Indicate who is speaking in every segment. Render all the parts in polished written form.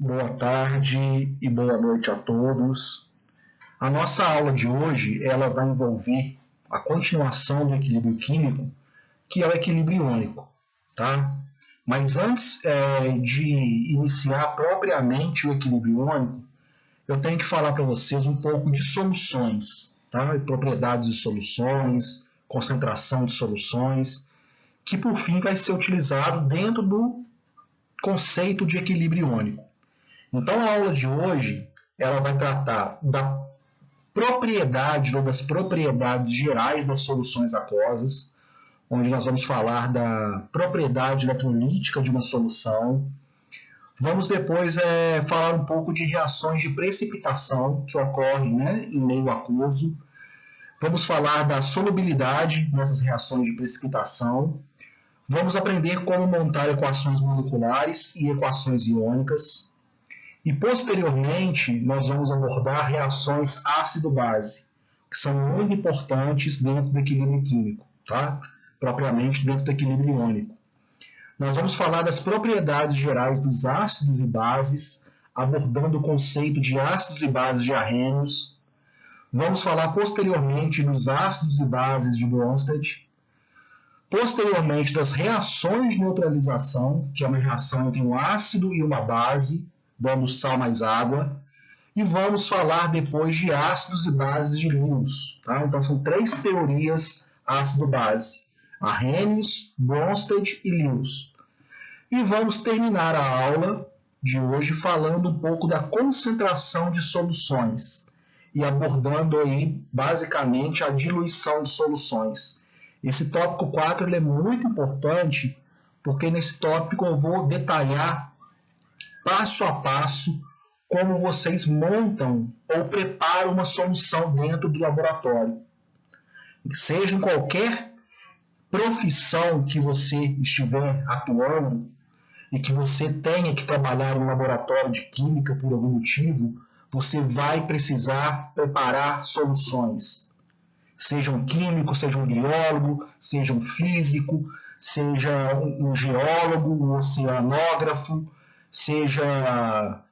Speaker 1: Boa tarde e boa noite a todos. A nossa aula de hoje ela vai envolver a continuação do equilíbrio químico, que é o equilíbrio iônico, tá? Mas antes de iniciar propriamente o equilíbrio iônico, eu tenho que falar para vocês um pouco de soluções, tá? E propriedades de soluções, concentração de soluções, que por fim vai ser utilizado dentro do conceito de equilíbrio iônico. Então, a aula de hoje ela vai tratar da propriedade ou das propriedades gerais das soluções aquosas, onde nós vamos falar da propriedade eletrolítica de uma solução. Vamos depois falar um pouco de reações de precipitação que ocorrem, em meio aquoso. Vamos falar da solubilidade nessas reações de precipitação. Vamos aprender como montar equações moleculares e equações iônicas. E, posteriormente, nós vamos abordar reações ácido-base, que são muito importantes dentro do equilíbrio químico, tá? Propriamente dentro do equilíbrio iônico. Nós vamos falar das propriedades gerais dos ácidos e bases, abordando o conceito de ácidos e bases de Arrhenius. Vamos falar posteriormente dos ácidos e bases de Bronsted. Posteriormente, das reações de neutralização, que é uma reação entre um ácido e uma base, dando sal mais água, e vamos falar depois de ácidos e bases de Lewis. Tá? Então, são três teorias ácido-base: Arrhenius, Bronsted e Lewis. E vamos terminar a aula de hoje falando um pouco da concentração de soluções e abordando aí, basicamente, a diluição de soluções. Esse tópico 4 ele é muito importante, porque nesse tópico eu vou detalhar passo a passo como vocês montam ou preparam uma solução dentro do laboratório. Seja em qualquer profissão que você estiver atuando e que você tenha que trabalhar em um laboratório de química por algum motivo, você vai precisar preparar soluções. Seja um químico, seja um biólogo, seja um físico, seja um geólogo, um oceanógrafo, seja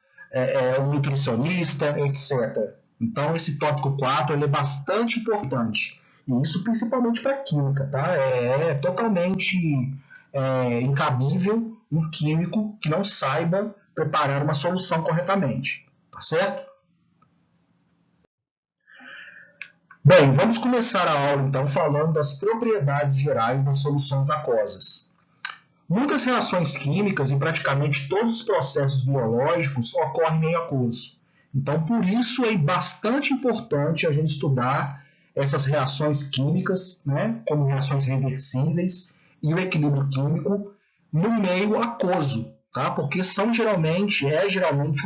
Speaker 1: um nutricionista, etc. Então, esse tópico 4 ele é bastante importante. E isso principalmente para a química. Tá? É totalmente incabível um químico que não saiba preparar uma solução corretamente. Tá certo? Bem, vamos começar a aula então falando das propriedades gerais das soluções aquosas. Muitas reações químicas e praticamente todos os processos biológicos ocorrem em meio aquoso. Então, por isso é bastante importante a gente estudar essas reações químicas, como reações reversíveis e o equilíbrio químico no meio aquoso, tá? Porque geralmente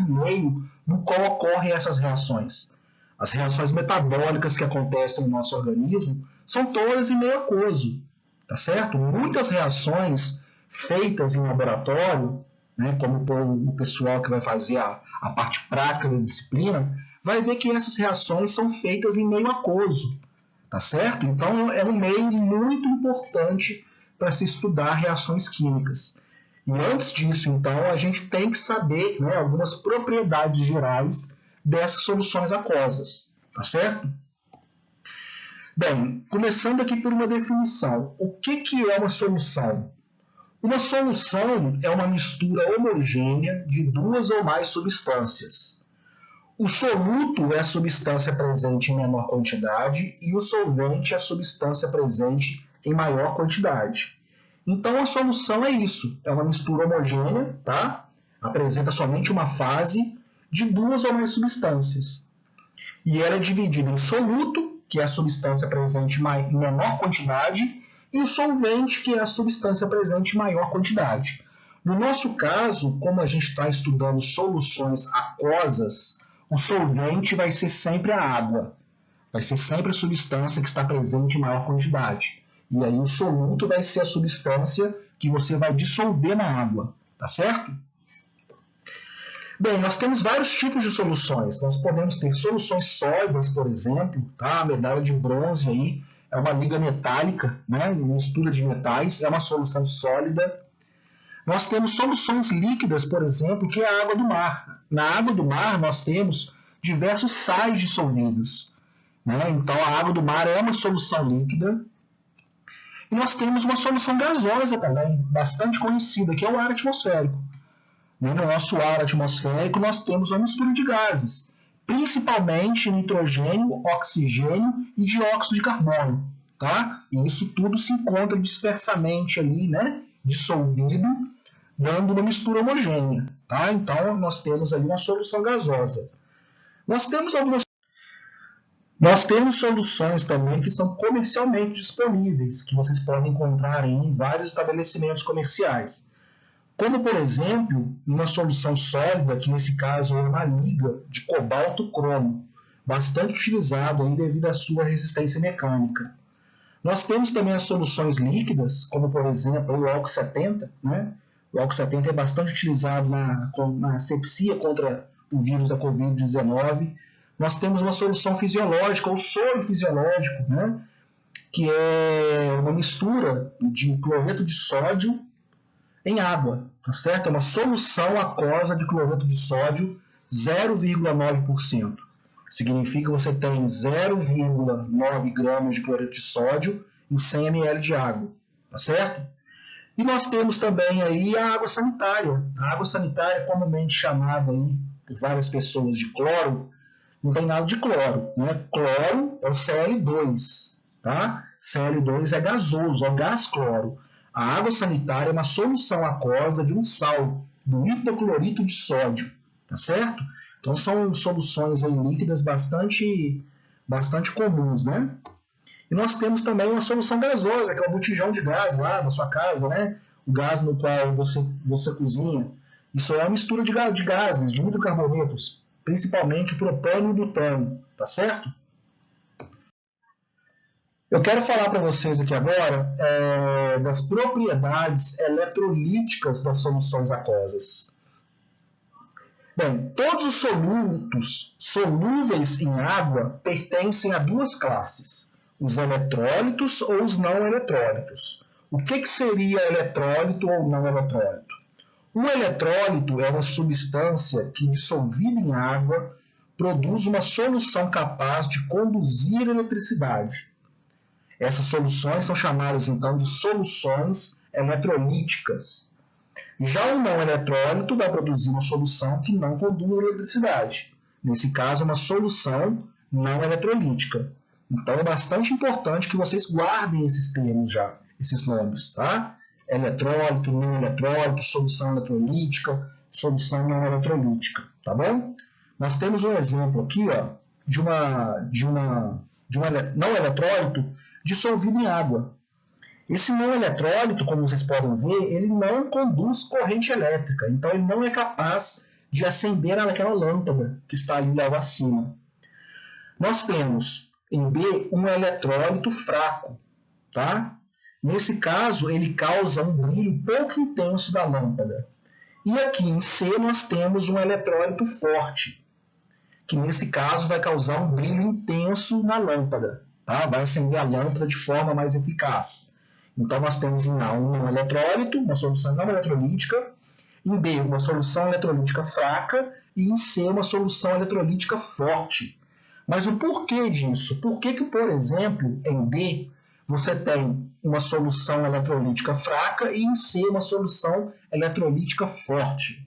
Speaker 1: o meio no qual ocorrem essas reações. As reações metabólicas que acontecem no nosso organismo são todas em meio aquoso, tá certo? Muitas reações feitas em laboratório, como o pessoal que vai fazer a parte prática da disciplina, vai ver que essas reações são feitas em meio aquoso, tá certo? Então, é um meio muito importante para se estudar reações químicas. E antes disso, então, a gente tem que saber algumas propriedades gerais dessas soluções aquosas, tá certo? Bem, começando aqui por uma definição. O que é uma solução? Uma solução é uma mistura homogênea de duas ou mais substâncias. O soluto é a substância presente em menor quantidade e o solvente é a substância presente em maior quantidade. Então, a solução é isso, é uma mistura homogênea, tá? Apresenta somente uma fase de duas ou mais substâncias. E ela é dividida em soluto, que é a substância presente em menor quantidade, e o solvente, que é a substância presente em maior quantidade. No nosso caso, como a gente está estudando soluções aquosas, o solvente vai ser sempre a água. Vai ser sempre a substância que está presente em maior quantidade. E aí o soluto vai ser a substância que você vai dissolver na água. Tá certo? Bem, nós temos vários tipos de soluções. Nós podemos ter soluções sólidas, por exemplo, tá? A medalha de bronze aí é uma liga metálica, uma mistura de metais, é uma solução sólida. Nós temos soluções líquidas, por exemplo, que é a água do mar. Na água do mar, nós temos diversos sais dissolvidos, né? Então, a água do mar é uma solução líquida. E nós temos uma solução gasosa também, bastante conhecida, que é o ar atmosférico. No nosso ar atmosférico, nós temos uma mistura de gases, principalmente nitrogênio, oxigênio e dióxido de carbono. Tá? E isso tudo se encontra dispersamente ali, né, dissolvido, dando uma mistura homogênea. Tá? Então, nós temos ali uma solução gasosa. Nós temos soluções também que são comercialmente disponíveis, que vocês podem encontrar em vários estabelecimentos comerciais. Como, por exemplo, uma solução sólida, que nesse caso é uma liga de cobalto-cromo, bastante utilizado aí devido à sua resistência mecânica. Nós temos também as soluções líquidas, como, por exemplo, o álcool 70. Né? O álcool 70 é bastante utilizado na asepsia contra o vírus da Covid-19. Nós temos uma solução fisiológica, ou soro fisiológico, né? Que é uma mistura de cloreto de sódio em água, tá certo? É uma solução aquosa de cloreto de sódio 0,9%. Significa que você tem 0,9 gramas de cloreto de sódio em 100 ml de água, tá certo? E nós temos também aí a água sanitária. A água sanitária, comumente chamada aí por várias pessoas de cloro, não tem nada de cloro, né? Cloro é o Cl2, tá? Cl2 é gasoso, é o gás cloro. A água sanitária é uma solução aquosa de um sal, do hipoclorito de sódio, tá certo? Então são soluções aí líquidas bastante comuns, né? E nós temos também uma solução gasosa, que é o botijão de gás lá na sua casa, né? O gás no qual você cozinha. Isso é uma mistura de gases, de hidrocarbonetos, principalmente o propano e o butano, tá certo? Eu quero falar para vocês aqui agora das propriedades eletrolíticas das soluções aquosas. Bem, todos os solutos solúveis em água pertencem a duas classes, os eletrólitos ou os não eletrólitos. O que seria eletrólito ou não eletrólito? Um eletrólito é uma substância que, dissolvida em água, produz uma solução capaz de conduzir eletricidade. Essas soluções são chamadas, então, de soluções eletrolíticas. Já o não eletrólito vai produzir uma solução que não conduz eletricidade. Nesse caso, é uma solução não eletrolítica. Então, é bastante importante que vocês guardem esses termos já, esses nomes, tá? Eletrólito, não eletrólito, solução eletrolítica, solução não eletrolítica, tá bom? Nós temos um exemplo aqui, ó, de um não eletrólito dissolvido em água. Esse não eletrólito, como vocês podem ver, ele não conduz corrente elétrica, então ele não é capaz de acender aquela lâmpada que está ali logo acima. Nós temos em B um eletrólito fraco, tá? Nesse caso, ele causa um brilho pouco intenso da lâmpada. E aqui em C nós temos um eletrólito forte, que nesse caso vai causar um brilho intenso na lâmpada, tá? Vai acender a lâmpada de forma mais eficaz. Então nós temos em A um eletrólito, uma solução não eletrolítica, em B uma solução eletrolítica fraca e em C uma solução eletrolítica forte. Mas o porquê disso? Por que, por exemplo, em B você tem uma solução eletrolítica fraca e em C uma solução eletrolítica forte?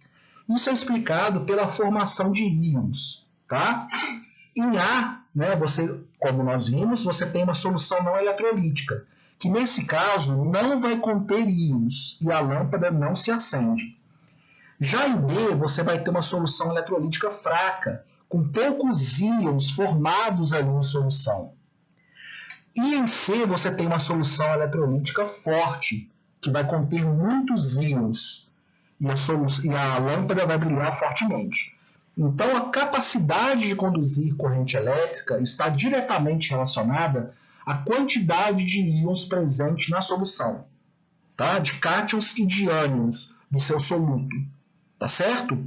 Speaker 1: Isso é explicado pela formação de íons, tá? Em A, né, como nós vimos, você tem uma solução não eletrolítica, que nesse caso não vai conter íons e a lâmpada não se acende. Já em B, você vai ter uma solução eletrolítica fraca, com poucos íons formados ali em solução. E em C, você tem uma solução eletrolítica forte, que vai conter muitos íons e a lâmpada vai brilhar fortemente. Então, a capacidade de conduzir corrente elétrica está diretamente relacionada à quantidade de íons presentes na solução, tá? De cátions e de ânions do seu soluto, tá certo?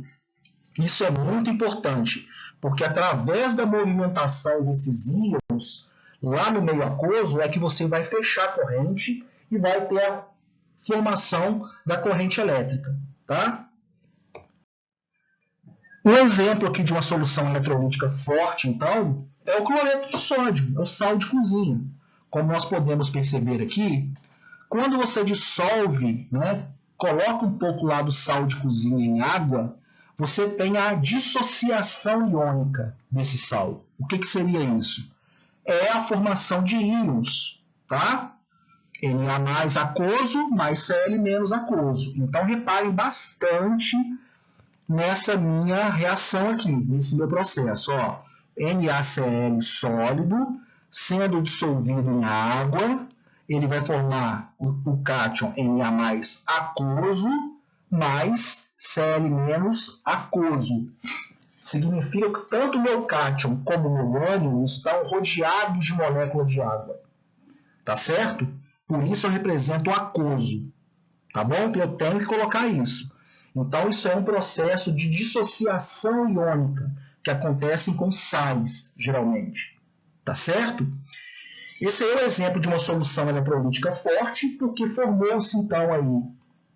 Speaker 1: Isso é muito importante, porque através da movimentação desses íons lá no meio aquoso é que você vai fechar a corrente e vai ter a formação da corrente elétrica, tá? Um exemplo aqui de uma solução eletrolítica forte, então, é o cloreto de sódio, é o sal de cozinha. Como nós podemos perceber aqui, quando você dissolve, né, coloca um pouco lá do sal de cozinha em água, você tem a dissociação iônica desse sal. O que seria isso? É a formação de íons, tá? Na mais aquoso, mais Cl menos aquoso. Então, reparem bastante nessa minha reação aqui, nesse meu processo. Ó, NaCl sólido, sendo dissolvido em água, ele vai formar o cátion Na mais aquoso, mais Cl menos aquoso. Significa que tanto o meu cátion como o meu ânion estão rodeados de molécula de água. Tá certo? Por isso eu represento o aquoso. Tá bom? Eu tenho que colocar isso. Então, isso é um processo de dissociação iônica que acontece com sais, geralmente. Tá certo? Esse é o exemplo de uma solução eletrolítica forte, porque formou-se, então, aí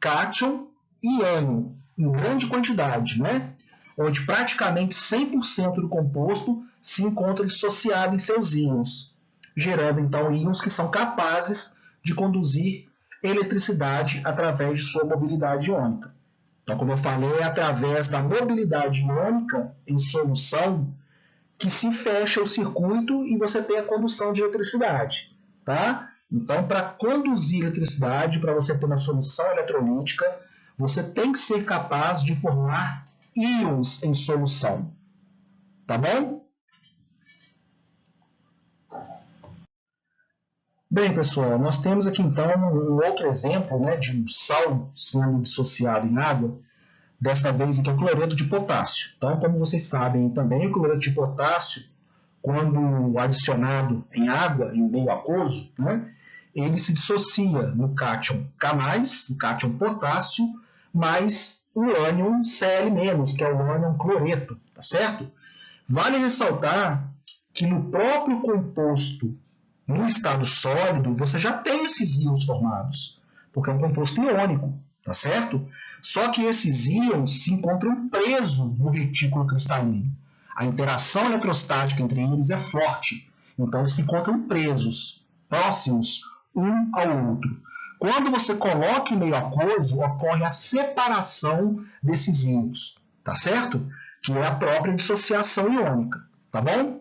Speaker 1: cátion e ânion, em grande quantidade, né? Onde praticamente 100% do composto se encontra dissociado em seus íons, gerando, então, íons que são capazes de conduzir eletricidade através de sua mobilidade iônica. Então, como eu falei, é através da mobilidade iônica em solução que se fecha o circuito e você tem a condução de eletricidade. Tá? Então, para conduzir eletricidade, para você ter uma solução eletrolítica, você tem que ser capaz de formar íons em solução. Tá bom? Bem, pessoal, nós temos aqui então um outro exemplo, né, de um sal sendo dissociado em água, desta vez aqui é o cloreto de potássio. Então, como vocês sabem também, o cloreto de potássio, quando adicionado em água, em meio aquoso, né, ele se dissocia no cátion K+, no cátion potássio, mais o ânion Cl-, que é o ânion cloreto, tá certo? Vale ressaltar que no próprio composto, no estado sólido, você já tem esses íons formados, porque é um composto iônico, tá certo? Só que esses íons se encontram presos no retículo cristalino. A interação eletrostática entre eles é forte, então eles se encontram presos, próximos um ao outro. Quando você coloca em meio aquoso, ocorre a separação desses íons, tá certo? Que é a própria dissociação iônica, tá bom?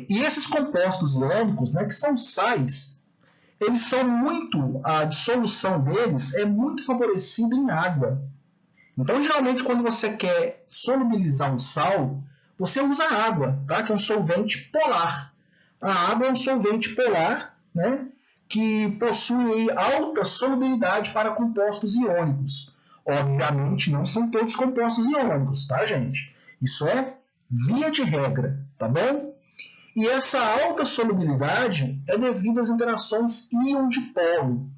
Speaker 1: E esses compostos iônicos, né, que são sais, eles são a dissolução deles é muito favorecida em água. Então, geralmente, quando você quer solubilizar um sal, você usa água, tá? Que é um solvente polar. A água é um solvente polar, né, que possui alta solubilidade para compostos iônicos. Obviamente, não são todos compostos iônicos, tá, gente? Isso é via de regra, tá bom? E essa alta solubilidade é devido às interações íon-dipolo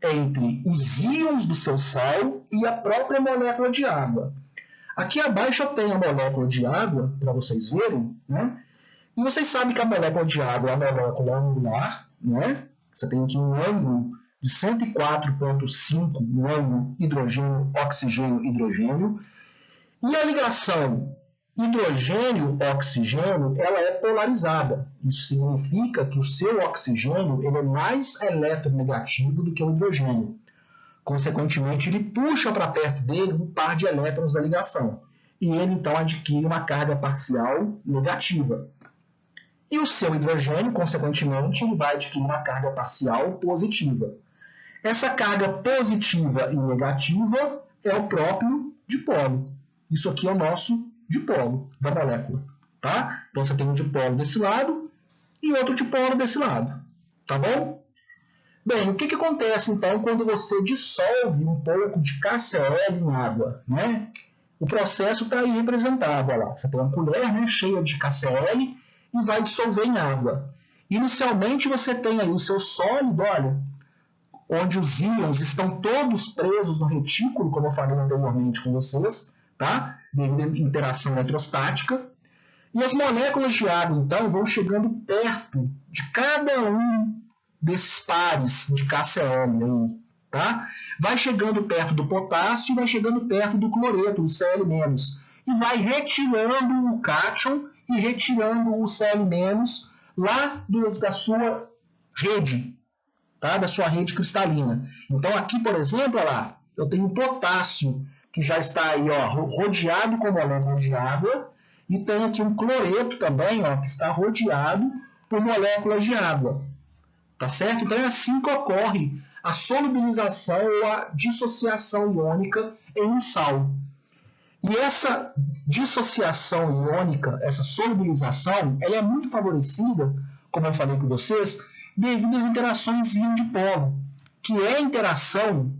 Speaker 1: entre os íons do seu sal e a própria molécula de água. Aqui abaixo eu tenho a molécula de água, para vocês verem, né? E vocês sabem que a molécula de água é a molécula angular, né? Você tem aqui um ângulo de 104,5 no ângulo hidrogênio, oxigênio, hidrogênio. E a ligação hidrogênio-oxigênio, ela é polarizada. Isso significa que o seu oxigênio ele é mais eletronegativo do que o hidrogênio. Consequentemente, ele puxa para perto dele um par de elétrons da ligação. E ele, então, adquire uma carga parcial negativa. E o seu hidrogênio, consequentemente, ele vai adquirir uma carga parcial positiva. Essa carga positiva e negativa é o próprio dipolo. Isso aqui é o nosso dipolo da molécula, tá? Então você tem um dipolo desse lado e outro dipolo desse lado, tá bom? Bem, o que acontece então quando você dissolve um pouco de KCl em água, né? O processo está aí representado, olha lá. Você tem uma colher, né, cheia de KCl e vai dissolver em água. Inicialmente você tem aí o seu sólido, olha, onde os íons estão todos presos no retículo, como eu falei anteriormente com vocês, tá? Devido à interação eletrostática. E as moléculas de água, então, vão chegando perto de cada um desses pares de KCl, aí, tá? Vai chegando perto do potássio e vai chegando perto do cloreto, o Cl-, e vai retirando o cátion e retirando o Cl- lá da sua rede, tá? Da sua rede cristalina. Então aqui, por exemplo, olha lá, eu tenho potássio que já está aí, ó, rodeado com moléculas de água, e tenho aqui um cloreto também, ó, que está rodeado por moléculas de água. Tá certo? Então é assim que ocorre a solubilização ou a dissociação iônica em um sal. E essa dissociação iônica, essa solubilização, ela é muito favorecida, como eu falei com vocês, devido às interações íon-dipolo, que é a interação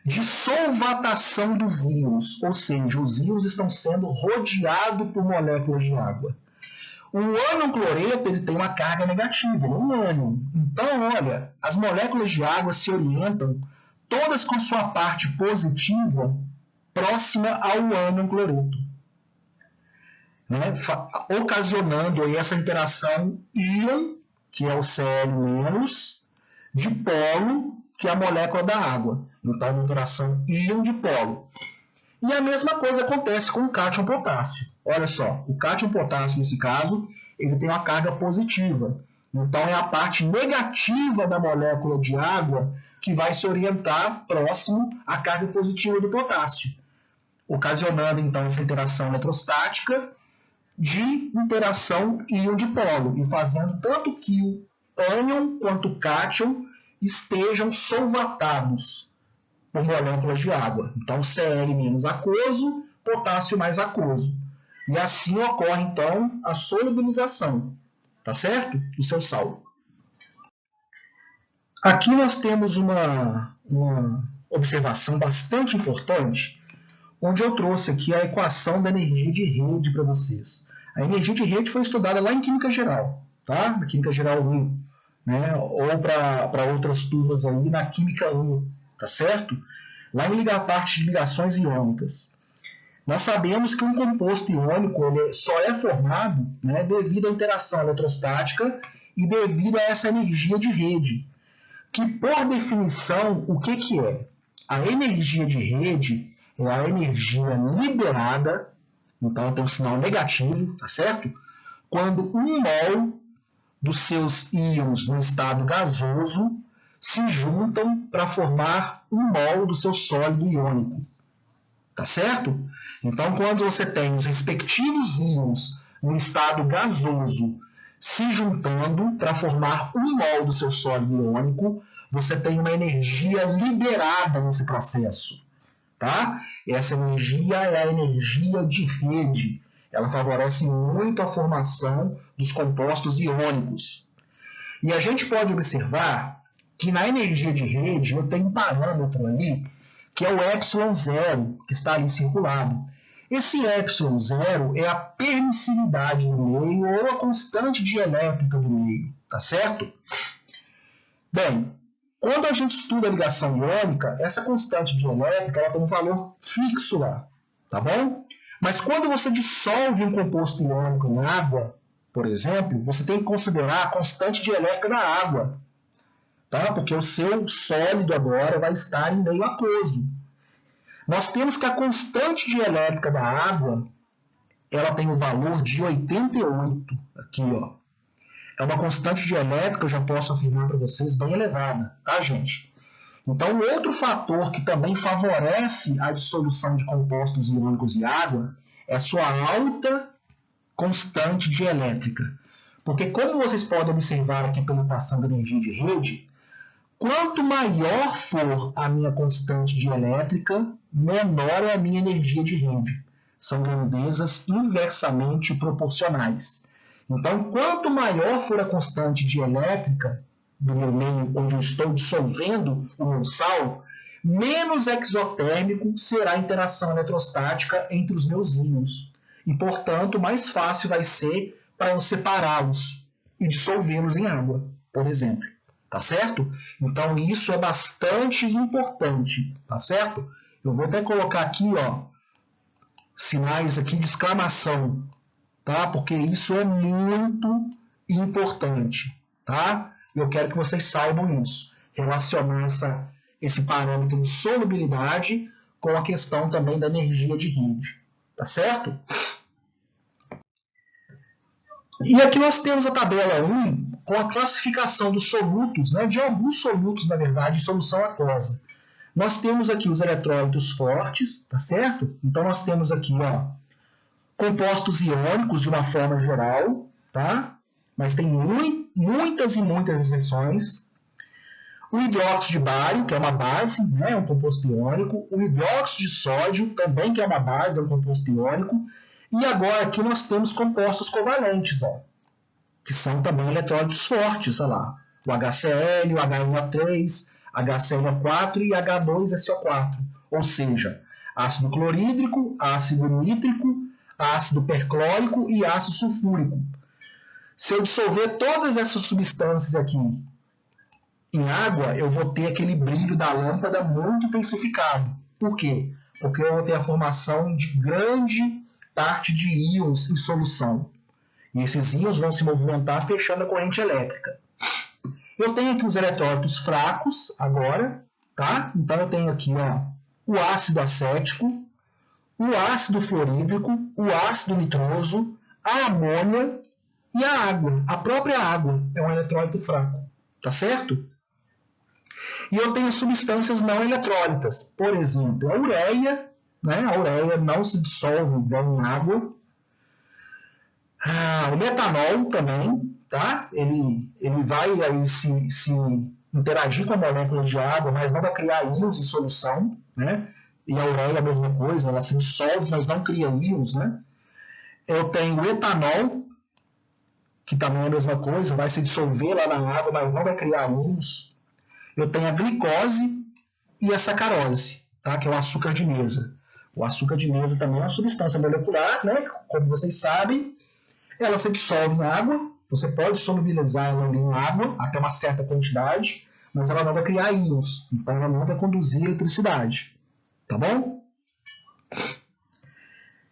Speaker 1: de solvatação dos íons, ou seja, os íons estão sendo rodeados por moléculas de água. O ânion cloreto ele tem uma carga negativa, um ânion. Então, olha, as moléculas de água se orientam todas com sua parte positiva próxima ao ânion cloreto, né? Ocasionando aí essa interação íon, que é o Cl-, dipolo, que é a molécula da água. Então, uma interação íon-dipolo. E a mesma coisa acontece com o cátion-potássio. Olha só, o cátion-potássio, nesse caso, ele tem uma carga positiva. Então, é a parte negativa da molécula de água que vai se orientar próximo à carga positiva do potássio, ocasionando, então, essa interação eletrostática de interação íon-dipolo, e fazendo tanto que o ânion quanto o cátion estejam solvatados por moléculas de água. Então, Cl- aquoso, potássio mais aquoso. E assim ocorre, então, a solubilização, tá certo? Do seu sal. Aqui nós temos uma observação bastante importante, onde eu trouxe aqui a equação da energia de rede para vocês. A energia de rede foi estudada lá em Química Geral, tá? Na Química Geral 1, né? Ou para outras turmas aí na Química 1, tá certo? Lá em parte de ligações iônicas. Nós sabemos que um composto iônico ele só é formado, né, devido à interação eletrostática e devido a essa energia de rede, que por definição, o que é? A energia de rede é a energia liberada, então tem um sinal negativo, tá certo? Quando um mol dos seus íons no estado gasoso se juntam para formar um mol do seu sólido iônico. Tá certo? Então, quando você tem os respectivos íons no estado gasoso se juntando para formar um mol do seu sólido iônico, você tem uma energia liberada nesse processo. Tá? Essa energia é a energia de rede. Ela favorece muito a formação dos compostos iônicos. E a gente pode observar que na energia de rede eu tenho um parâmetro ali, que é o ε0, que está ali circulado. Esse ε0 é a permissividade do meio ou a constante dielétrica do meio, tá certo? Bem, quando a gente estuda a ligação iônica, essa constante dielétrica ela tem um valor fixo lá, tá bom? Mas quando você dissolve um composto iônico em água, por exemplo, você tem que considerar a constante dielétrica da água, tá? Porque o seu sólido agora vai estar em meio aquoso. Nós temos que a constante dielétrica da água ela tem o valor de 88, aqui, ó. É uma constante dielétrica, eu já posso afirmar para vocês, bem elevada, tá, gente? Então, outro fator que também favorece a dissolução de compostos iônicos e água é a sua alta constante dielétrica. Porque, como vocês podem observar aqui pela equação da energia de rede, quanto maior for a minha constante dielétrica, menor é a minha energia de rede. São grandezas inversamente proporcionais. Então, quanto maior for a constante dielétrica do meu meio onde eu estou dissolvendo o meu sal, menos exotérmico será a interação eletrostática entre os meus íons. E, portanto, mais fácil vai ser para eu separá-los e dissolvê-los em água, por exemplo. Tá certo? Então, isso é bastante importante, tá certo? Eu vou até colocar aqui, ó, sinais aqui de exclamação, tá? Porque isso é muito importante, tá? Eu quero que vocês saibam isso. relacionar esse parâmetro de solubilidade com a questão também da energia de rede. Tá certo? E aqui nós temos a tabela 1 com a classificação dos solutos, né, de alguns solutos, na verdade, em solução aquosa. Nós temos aqui os eletrólitos fortes, tá certo? Então nós temos aqui, ó, compostos iônicos de uma forma geral, tá? Mas tem muitas e muitas exceções. O hidróxido de bário, que é uma base, né, é um composto iônico. O hidróxido de sódio, também que é uma base, é um composto iônico. E agora aqui nós temos compostos covalentes, ó, que são também eletrólitos fortes, olha lá. O HCl, o H1O3, HClO4 e H2SO4. Ou seja, ácido clorídrico, ácido nítrico, ácido perclórico e ácido sulfúrico. Se eu dissolver todas essas substâncias aqui em água, eu vou ter aquele brilho da lâmpada muito intensificado. Por quê? Porque eu vou ter a formação de grande parte de íons em solução. E esses íons vão se movimentar fechando a corrente elétrica. Eu tenho aqui os eletrólitos fracos agora, tá? Então eu tenho aqui, ó, o ácido acético, o ácido fluorídrico, o ácido nitroso, a amônia e a água. A própria água é um eletrólito fraco, tá certo? E eu tenho substâncias não eletrólitas, por exemplo, a ureia, né? A ureia não se dissolve bem em água. O metanol também, tá? Ele vai aí se interagir com a molécula de água, mas não vai criar íons em solução, né? E a ureia é a mesma coisa, ela se dissolve, mas não cria íons, né? Eu tenho o etanol, que também é a mesma coisa, vai se dissolver lá na água, mas não vai criar íons. Eu tenho a glicose e a sacarose, tá? Que é o açúcar de mesa. O açúcar de mesa também é uma substância molecular, né? Como vocês sabem, ela se dissolve em água, você pode solubilizar ela em água até uma certa quantidade, mas ela não vai criar íons, então ela não vai conduzir eletricidade. Tá bom?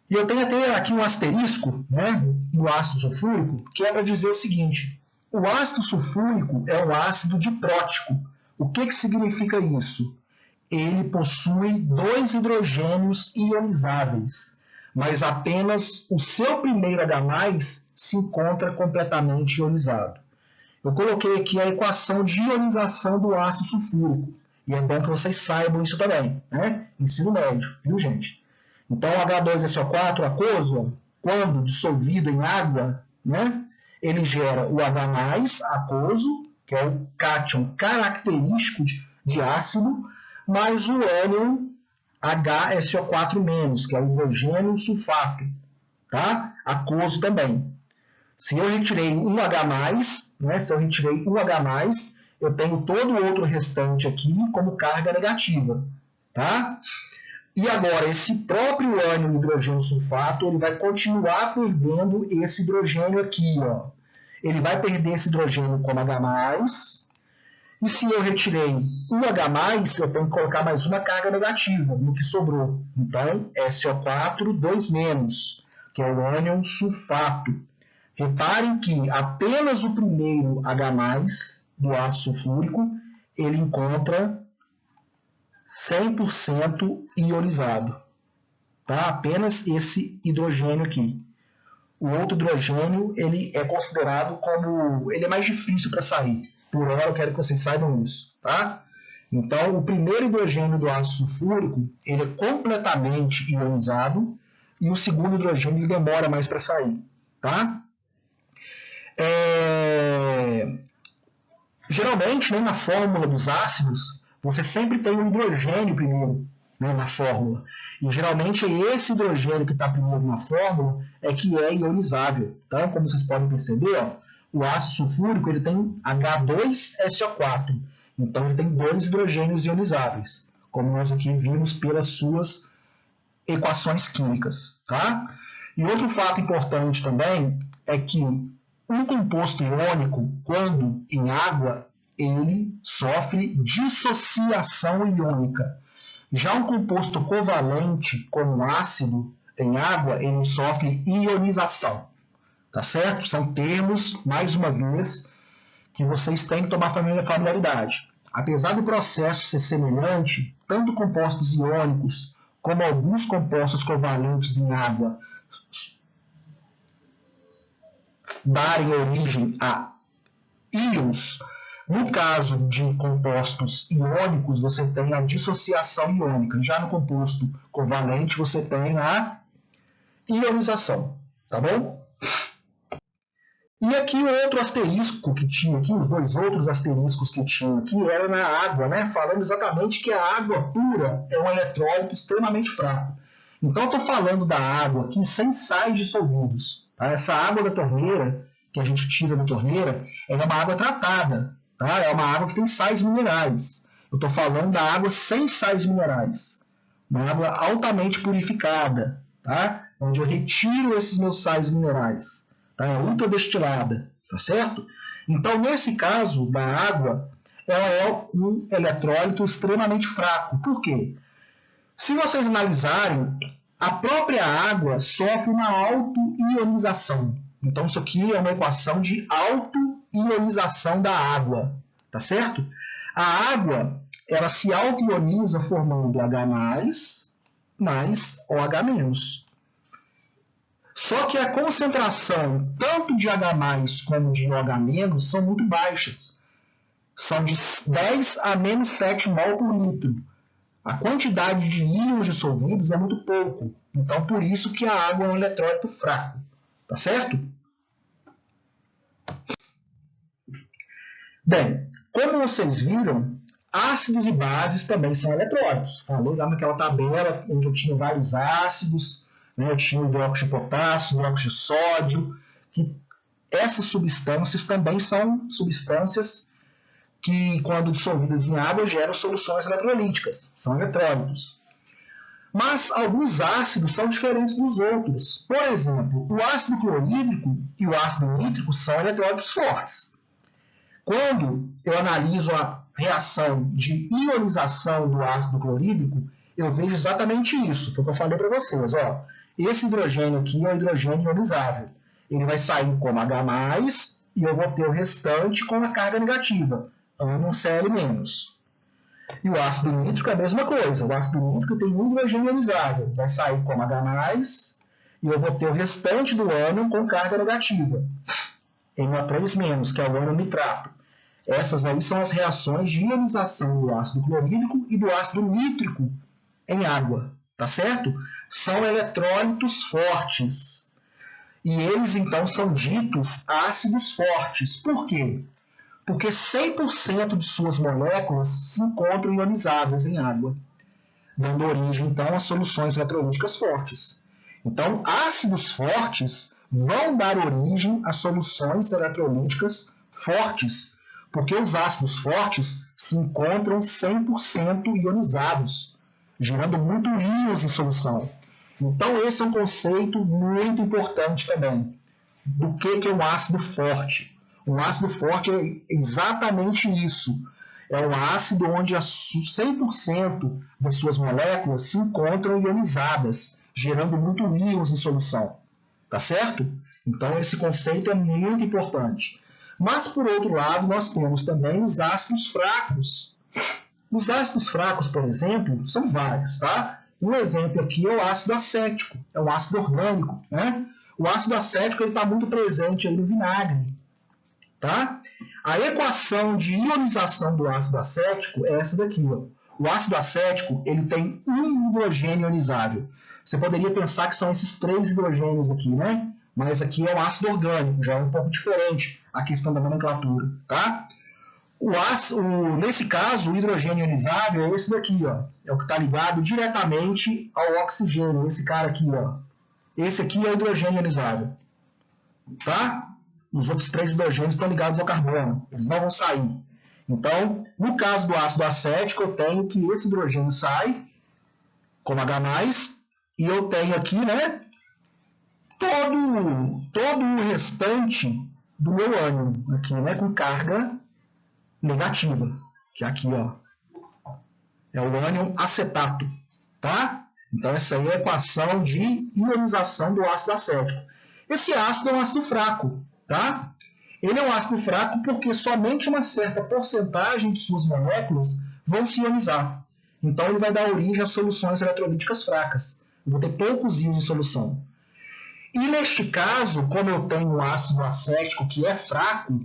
Speaker 1: E eu tenho até aqui um asterisco, né, no ácido sulfúrico, que é para dizer o seguinte: o ácido sulfúrico é um ácido diprótico. O que significa isso? Ele possui 2 hidrogênios ionizáveis, mas apenas o seu primeiro H+, se encontra completamente ionizado. Eu coloquei aqui a equação de ionização do ácido sulfúrico, e é bom que vocês saibam isso também, né? Ensino médio, viu, gente? Então, o H2SO4 aquoso, quando dissolvido em água, né, ele gera o H+, aquoso, que é o cátion característico de ácido, mais o ânion HSO4-, que é o hidrogênio sulfato, tá? Aquoso também. Se eu retirei um H+, né, eu tenho todo o outro restante aqui como carga negativa, tá? E agora, esse próprio ânion hidrogênio sulfato, ele vai continuar perdendo esse hidrogênio aqui, ó. Ele vai perder esse hidrogênio como H+, e se eu retirei um H+, eu tenho que colocar mais uma carga negativa no que sobrou. Então, SO4, 2-, que é o ânion sulfato. Reparem que apenas o primeiro H+, do ácido sulfúrico, ele encontra 100% ionizado. Tá? Apenas esse hidrogênio aqui. O outro hidrogênio, ele é considerado como... ele é mais difícil para sair. Por hora, eu quero que vocês saibam isso. Tá? Então, o primeiro hidrogênio do ácido sulfúrico, ele é completamente ionizado, e o segundo hidrogênio ele demora mais para sair. Tá? Geralmente, né, na fórmula dos ácidos, você sempre tem um hidrogênio primeiro, né, na fórmula. E geralmente é esse hidrogênio que está primeiro na fórmula é que é ionizável. Então, como vocês podem perceber, ó, o ácido sulfúrico ele tem H2SO4. Então, ele tem 2 hidrogênios ionizáveis, como nós aqui vimos pelas suas equações químicas. Tá? E outro fato importante também é que um composto iônico, quando em água, ele sofre dissociação iônica. Já um composto covalente, como ácido, em água, ele sofre ionização. Tá certo? São termos, mais uma vez, que vocês têm que tomar familiaridade. apesar do processo ser semelhante, tanto compostos iônicos como alguns compostos covalentes em água darem origem a íons. No caso de compostos iônicos, você tem a dissociação iônica. Já no composto covalente, você tem a ionização. Tá bom? E aqui o outro asterisco que tinha aqui, os dois outros asteriscos que tinha aqui, era na água, né? Falando exatamente que a água pura é um eletrólito extremamente fraco. Então, eu estou falando da água aqui sem sais dissolvidos. Tá? Essa água da torneira, que a gente tira da torneira, ela é uma água tratada. Tá? É uma água que tem sais minerais. Eu estou falando da água sem sais minerais. Uma água altamente purificada, tá? Onde eu retiro esses meus sais minerais. Tá? É ultradestilada, tá certo? Então, nesse caso da água, ela é um eletrólito extremamente fraco. Por quê? Se vocês analisarem, a própria água sofre uma auto-ionização. Então, isso aqui é uma equação de auto-ionização da água, tá certo? A água, ela se auto-ioniza formando H+, mais OH-. Só que a concentração tanto de H+, como de OH- são muito baixas. São de 10 a menos 7 mol por litro. A quantidade de íons dissolvidos é muito pouco. Então, por isso que a água é um eletrólito fraco. Tá certo? Bem, como vocês viram, ácidos e bases também são eletrólitos. Falei lá naquela tabela onde eu tinha vários ácidos, né? Eu tinha o hidróxido de potássio, hidróxido de sódio, que essas substâncias também são substâncias que, quando dissolvidas em água, geram soluções eletrolíticas, são eletrólitos. Mas alguns ácidos são diferentes dos outros. Por exemplo, o ácido clorídrico e o ácido nítrico são eletrólitos fortes. Quando eu analiso a reação de ionização do ácido clorídrico, eu vejo exatamente isso. Foi o que eu falei para vocês. Ó, esse hidrogênio aqui é o hidrogênio ionizável. Ele vai sair como H+, e eu vou ter o restante com a carga negativa, um Cl-. E o ácido nítrico é a mesma coisa. O ácido nítrico tem um hidrogênio ionizável. Vai sair como H+, e eu vou ter o restante do ânion com carga negativa. NO3-, que é o ânion nitrato. Essas aí são as reações de ionização do ácido clorídrico e do ácido nítrico em água. Tá certo? São eletrólitos fortes. E eles, então, são ditos ácidos fortes. Por quê? Porque 100% de suas moléculas se encontram ionizadas em água, dando origem, então, a soluções eletrolíticas fortes. Então, ácidos fortes vão dar origem a soluções eletrolíticas fortes, porque os ácidos fortes se encontram 100% ionizados, gerando muito íons em solução. Então, esse é um conceito muito importante também. Do que é um ácido forte? Um ácido forte é exatamente isso. É um ácido onde 100% das suas moléculas se encontram ionizadas, gerando muito íons em solução. Tá certo? Então, esse conceito é muito importante. Mas, por outro lado, nós temos também os ácidos fracos. Os ácidos fracos, por exemplo, são vários, tá? Um exemplo aqui é o ácido acético, é um ácido orgânico, né? O ácido acético está muito presente aí no vinagre, tá? A equação de ionização do ácido acético é essa daqui, ó. O ácido acético ele tem um hidrogênio ionizável. Você poderia pensar que são esses 3 hidrogênios aqui, né? Mas aqui é um ácido orgânico, já é um pouco diferente a questão da nomenclatura, tá? Nesse caso, o hidrogênio ionizável é esse daqui, ó. É o que está ligado diretamente ao oxigênio, esse cara aqui, ó. Esse aqui é o hidrogênio ionizável, tá? Os outros 3 hidrogênios estão ligados ao carbono, eles não vão sair. Então, no caso do ácido acético, eu tenho que esse hidrogênio sai como H+, e eu tenho aqui, né, todo o restante do meu ânion, aqui, né, com carga negativa, que é aqui, ó, é o ânion acetato, tá? Então, essa aí é a equação de ionização do ácido acético. Esse ácido é um ácido fraco, tá? Ele é um ácido fraco porque somente uma certa porcentagem de suas moléculas vão se ionizar. Então, ele vai dar origem a soluções eletrolíticas fracas. Eu vou ter poucos íons em solução. E neste caso, como eu tenho um ácido acético que é fraco,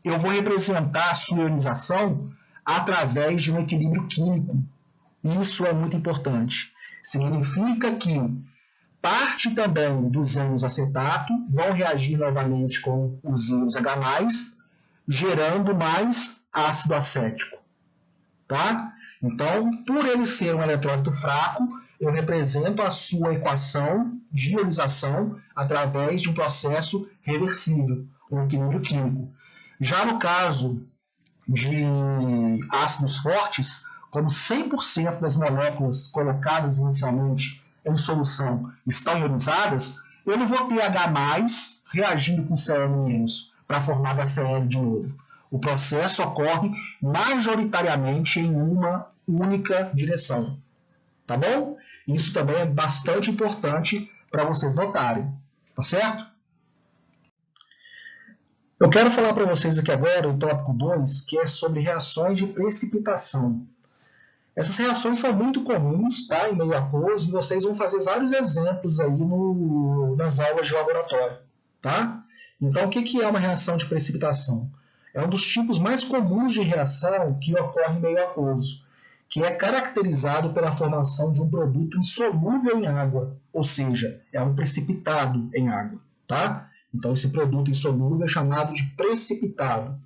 Speaker 1: eu vou representar a sua ionização através de um equilíbrio químico. Isso é muito importante. Significa que parte também dos íons acetato vão reagir novamente com os íons H+, gerando mais ácido acético. Tá? Então, por ele ser um eletrólito fraco, eu represento a sua equação de ionização através de um processo reversível, um equilíbrio químico. Já no caso de ácidos fortes, como 100% das moléculas colocadas inicialmente em solução estão ionizadas, eu não vou ter H+, reagindo com Cl- para formar HCl de novo. O processo ocorre majoritariamente em uma única direção. Tá bom? Isso também é bastante importante para vocês notarem. Tá certo? Eu quero falar para vocês aqui agora o tópico 2, que é sobre reações de precipitação. Essas reações são muito comuns, tá, em meio aquoso, e vocês vão fazer vários exemplos aí nas aulas de laboratório. Tá? Então, o que é uma reação de precipitação? É um dos tipos mais comuns de reação que ocorre em meio aquoso, que é caracterizado pela formação de um produto insolúvel em água, ou seja, é um precipitado em água. Tá? Então, esse produto insolúvel é chamado de precipitado.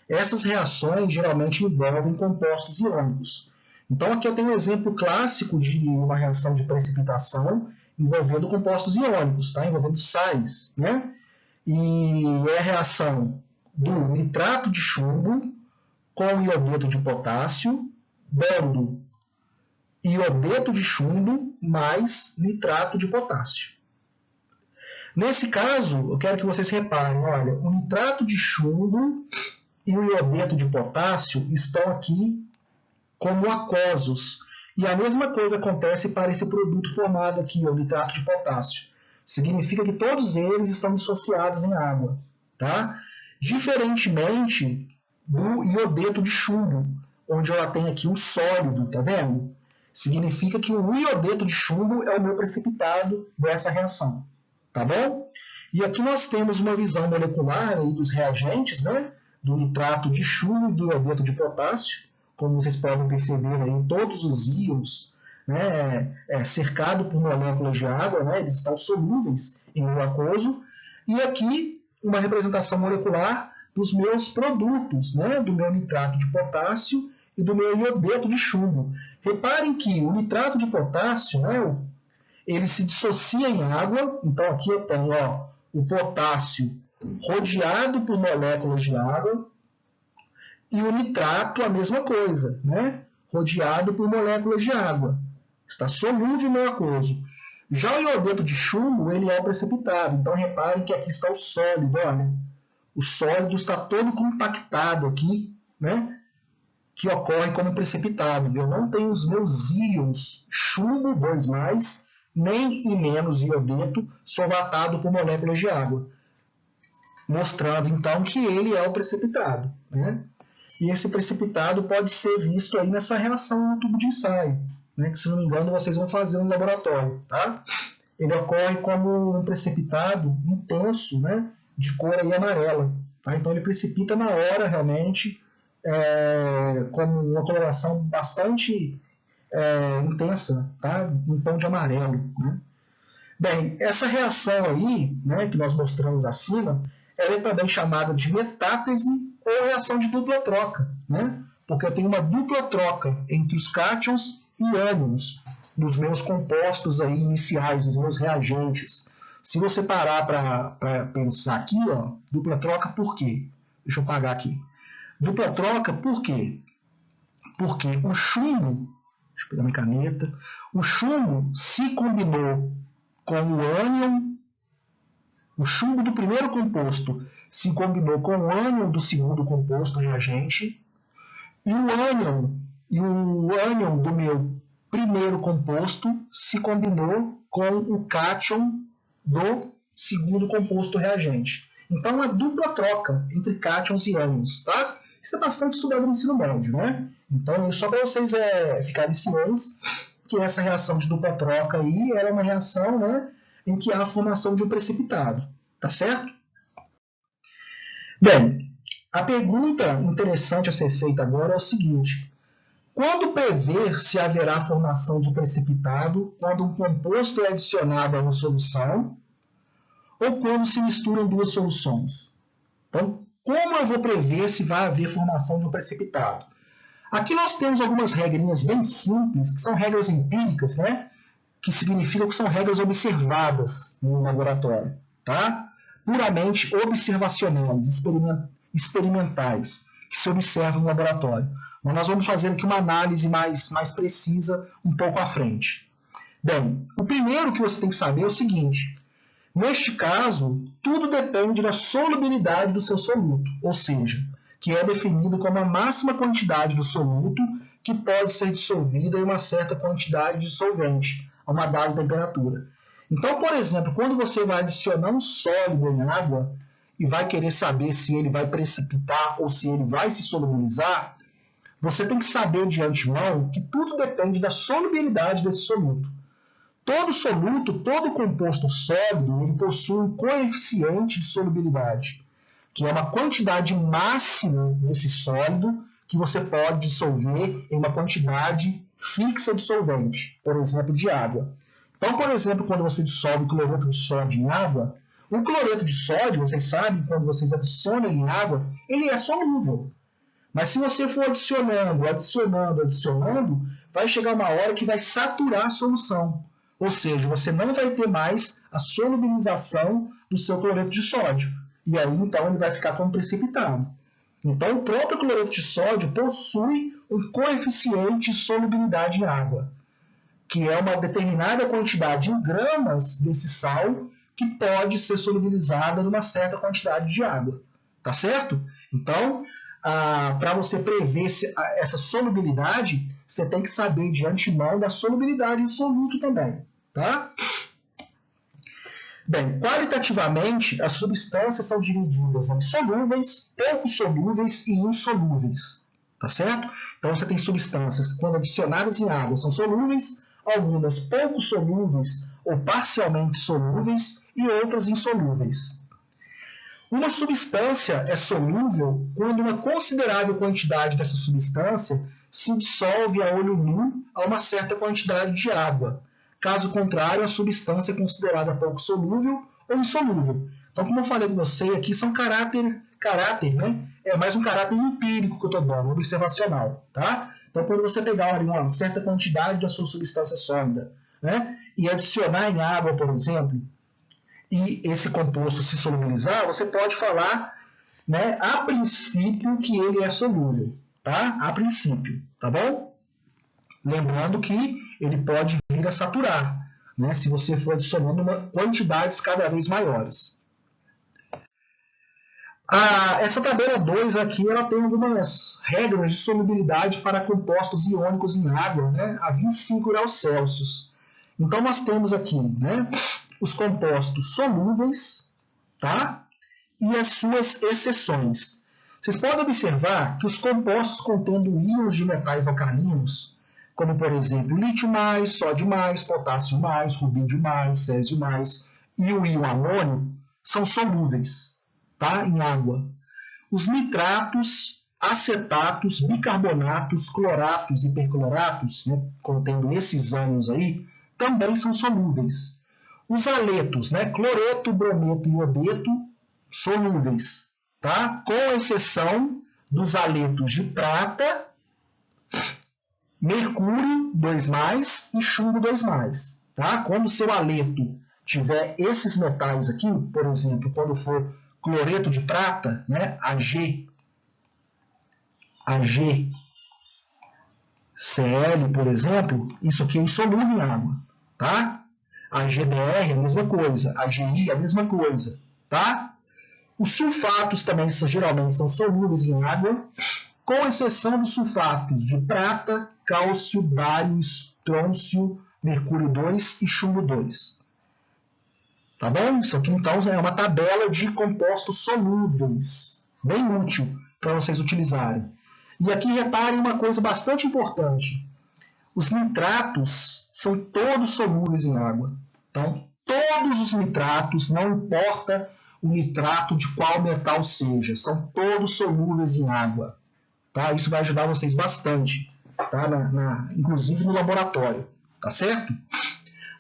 Speaker 1: Essas reações geralmente envolvem compostos iônicos. Então, aqui eu tenho um exemplo clássico de uma reação de precipitação envolvendo compostos iônicos, tá? Envolvendo sais. Né? E é a reação do nitrato de chumbo com iodeto de potássio, dando iodeto de chumbo mais nitrato de potássio. Nesse caso, eu quero que vocês reparem, olha, o nitrato de chumbo e o iodeto de potássio estão aqui como aquosos. E a mesma coisa acontece para esse produto formado aqui, o nitrato de potássio. Significa que todos eles estão dissociados em água. Tá? Diferentemente do iodeto de chumbo, onde ela tem aqui um sólido, tá vendo? Significa que o iodeto de chumbo é o meu precipitado dessa reação. Tá bom? E aqui nós temos uma visão molecular aí dos reagentes, né? Do nitrato de chumbo e do iodeto de potássio. Como vocês podem perceber aí, todos os íons, né, cercados por moléculas de água, né, eles estão solúveis em meio aquoso. E aqui uma representação molecular dos meus produtos, né, do meu nitrato de potássio e do meu iodeto de chumbo. Reparem que o nitrato de potássio, né, ele se dissocia em água. Então aqui eu tenho o potássio rodeado por moléculas de água, e o nitrato, a mesma coisa, né? Rodeado por moléculas de água. Está solúvel no aquoso. Já o iodeto de chumbo, ele é precipitado. Então, reparem que aqui está o sólido. Olha. O sólido está todo compactado aqui, né? Que ocorre como precipitado. Eu não tenho os meus íons chumbo 2+, nem e menos iodeto solvatado por moléculas de água. Mostrando, então, que ele é o precipitado, né? E esse precipitado pode ser visto aí nessa reação no tubo de ensaio, né, que, se não me engano, vocês vão fazer no laboratório. Tá? Ele ocorre como um precipitado intenso, né, de cor aí amarela. Tá? Então, ele precipita na hora, realmente, como uma coloração bastante intensa, tá? Em tom de amarelo. Né? Bem, essa reação aí, né, que nós mostramos acima, ela é também chamada de metátese ou reação de dupla troca, né? Porque eu tenho uma dupla troca entre os cátions e ânions nos meus compostos aí iniciais, nos meus reagentes. Se você parar para pensar aqui, dupla troca por quê? Deixa eu apagar aqui. Dupla troca por quê? Porque o chumbo, deixa eu pegar minha caneta, o chumbo se combinou com o ânion. O chumbo do primeiro composto se combinou com o ânion do segundo composto reagente, e o ânion do meu primeiro composto se combinou com o cátion do segundo composto reagente. Então, uma dupla troca entre cátions e ânions, tá? Isso é bastante estudado no ensino médio, né? Então, só para vocês ficarem cientes que essa reação de dupla troca aí é uma reação, né, em que há a formação de um precipitado, tá certo? Bem, a pergunta interessante a ser feita agora é o seguinte: quando prever se haverá formação de precipitado quando um composto é adicionado a uma solução ou quando se misturam duas soluções? Então, como eu vou prever se vai haver formação de um precipitado? Aqui nós temos algumas regrinhas bem simples, que são regras empíricas, né? Que significam que são regras observadas no laboratório, tá? Puramente observacionais, experimentais, que se observam no laboratório. Mas nós vamos fazer aqui uma análise mais precisa um pouco à frente. Bem, o primeiro que você tem que saber é o seguinte: neste caso, tudo depende da solubilidade do seu soluto, ou seja, que é definido como a máxima quantidade do soluto que pode ser dissolvida em uma certa quantidade de solvente, a uma dada temperatura. Então, por exemplo, quando você vai adicionar um sólido em água e vai querer saber se ele vai precipitar ou se ele vai se solubilizar, você tem que saber de antemão que tudo depende da solubilidade desse soluto. Todo soluto, todo composto sólido, ele possui um coeficiente de solubilidade, que é uma quantidade máxima desse sólido que você pode dissolver em uma quantidade fixa de solvente, por exemplo, de água. Então, por exemplo, quando você dissolve cloreto de sódio em água, o cloreto de sódio, vocês sabem, quando vocês adicionam em água, ele é solúvel. Mas se você for adicionando, vai chegar uma hora que vai saturar a solução. Ou seja, você não vai ter mais a solubilização do seu cloreto de sódio. E aí, então, ele vai ficar como precipitado. Então, o próprio cloreto de sódio possui um coeficiente de solubilidade em água, que é uma determinada quantidade em gramas desse sal que pode ser solubilizada numa certa quantidade de água. Tá certo? Então, para você prever essa solubilidade, você tem que saber de antemão da solubilidade do soluto também. Tá? Bem, qualitativamente, as substâncias são divididas em solúveis, pouco solúveis e insolúveis. Tá certo? Então, você tem substâncias que, quando adicionadas em água, são solúveis, algumas pouco solúveis ou parcialmente solúveis e outras insolúveis. Uma substância é solúvel quando uma considerável quantidade dessa substância se dissolve a olho nu a uma certa quantidade de água. Caso contrário, a substância é considerada pouco solúvel ou insolúvel. Então, como eu falei com você, aqui são caráter, né? É mais um caráter empírico que eu estou dando, observacional, tá? Então, quando você pegar uma certa quantidade da sua substância sólida, né, e adicionar em água, por exemplo, e esse composto se solubilizar, você pode falar, né, a princípio que ele é solúvel, tá? A princípio, tá bom? Lembrando que ele pode vir a saturar, né, se você for adicionando quantidades cada vez maiores. Essa tabela 2 aqui, ela tem algumas regras de solubilidade para compostos iônicos em água, né, a 25 graus Celsius. Então, nós temos aqui, né, os compostos solúveis, tá? E as suas exceções. Vocês podem observar que os compostos contendo íons de metais alcalinos, como, por exemplo, lítio mais, sódio mais, potássio mais, rubídio mais, césio mais e o íon amônio, são solúveis, tá? Em água. Os nitratos, acetatos, bicarbonatos, cloratos e percloratos, né, contendo esses ânions aí, também são solúveis. Os aletos, né, cloreto, brometo e iodeto, solúveis, tá? Com exceção dos aletos de prata, mercúrio 2+, e chumbo 2+. Tá? Quando o seu aleto tiver esses metais aqui, por exemplo, quando for cloreto de prata, né, AgCl, por exemplo, isso aqui é insolúvel em água. Tá? AgBr é a mesma coisa, AgI é a mesma coisa. Tá? Os sulfatos também geralmente são solúveis em água, com exceção dos sulfatos de prata, cálcio, bário, estrôncio, mercúrio 2 e chumbo 2. Tá bom? Isso aqui, então, é uma tabela de compostos solúveis. Bem útil para vocês utilizarem. E aqui reparem uma coisa bastante importante. Os nitratos são todos solúveis em água. Então, todos os nitratos, não importa o nitrato de qual metal seja, são todos solúveis em água. Tá? Isso vai ajudar vocês bastante, tá? Inclusive no laboratório. Tá certo?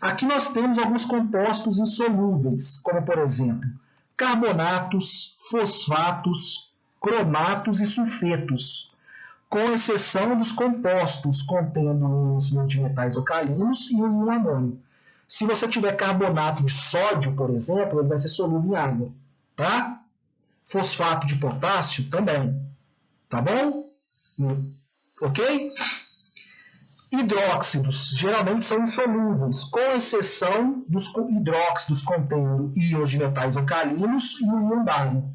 Speaker 1: Aqui nós temos alguns compostos insolúveis, como por exemplo, carbonatos, fosfatos, cromatos e sulfetos, com exceção dos compostos contendo os metais alcalinos e o íon amônio. Se você tiver carbonato de sódio, por exemplo, ele vai ser solúvel em água. Tá? Fosfato de potássio também. Tá bom? Ok? Hidróxidos geralmente são insolúveis, com exceção dos hidróxidos contendo íons de metais alcalinos e o íon bário.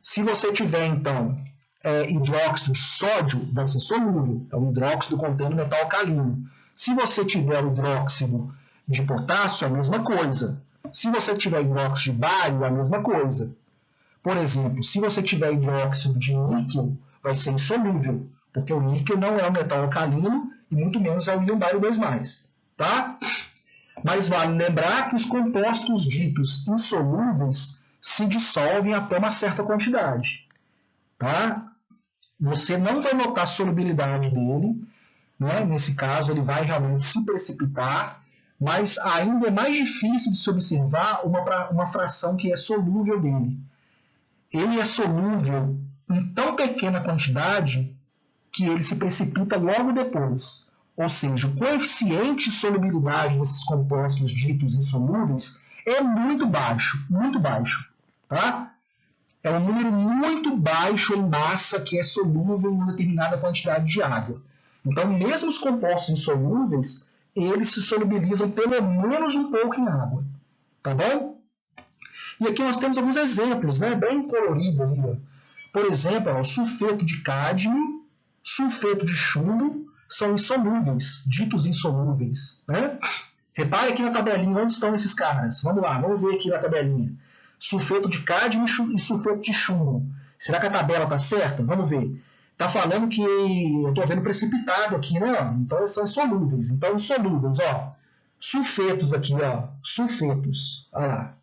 Speaker 1: Se você tiver, então, hidróxido de sódio, vai ser solúvel. É um hidróxido contendo metal alcalino. Se você tiver hidróxido de potássio, é a mesma coisa. Se você tiver hidróxido de bário, é a mesma coisa. Por exemplo, se você tiver hidróxido de níquel, vai ser insolúvel, porque o níquel não é um metal alcalino e muito menos é o íon bário 2+. Tá? Mas vale lembrar que os compostos ditos insolúveis se dissolvem até uma certa quantidade. Tá? Você não vai notar a solubilidade dele, né? Nesse caso ele vai realmente se precipitar, mas ainda é mais difícil de se observar uma fração que é solúvel dele. Ele é solúvel em tão pequena quantidade que ele se precipita logo depois. Ou seja, o coeficiente de solubilidade desses compostos ditos insolúveis é muito baixo, muito baixo. Tá? É um número muito baixo em massa que é solúvel em uma determinada quantidade de água. Então, mesmo os compostos insolúveis, eles se solubilizam pelo menos um pouco em água. Tá bom? E aqui nós temos alguns exemplos, né? Bem colorido ali. Ó. Por exemplo, o sulfeto de cádmio, sulfeto de chumbo, são insolúveis, ditos insolúveis. Né? Repare aqui na tabelinha onde estão esses caras. Vamos lá, vamos ver aqui na tabelinha. Sulfeto de cádmio e sulfeto de chumbo. Será que a tabela está certa? Vamos ver. Está falando que eu estou vendo precipitado aqui, né? Então eles são insolúveis. Então, insolúveis, ó. Sulfetos aqui, ó. Sulfetos. Olha lá.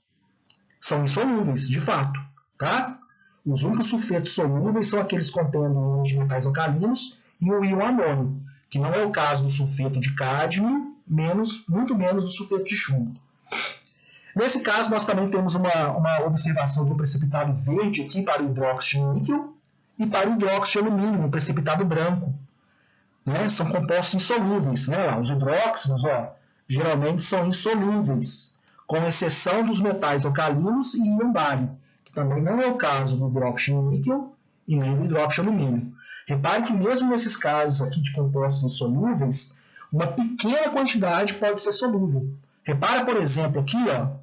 Speaker 1: São insolúveis, de fato. Tá? Os únicos sulfetos solúveis são aqueles contendo os metais alcalinos e o íon amônio, que não é o caso do sulfeto de cádmio, muito menos do sulfeto de chumbo. Nesse caso, nós também temos uma observação do precipitado verde aqui para o hidróxido de níquel e para o hidróxido de alumínio, um precipitado branco. Né? São compostos insolúveis. Né? Os hidróxidos, ó, geralmente são insolúveis, com exceção dos metais alcalinos e íon bário, que também não é o caso do hidróxido de níquel e nem do hidróxido de alumínio. Repare que mesmo nesses casos aqui de compostos insolúveis, uma pequena quantidade pode ser solúvel. Repara, por exemplo, aqui, ó,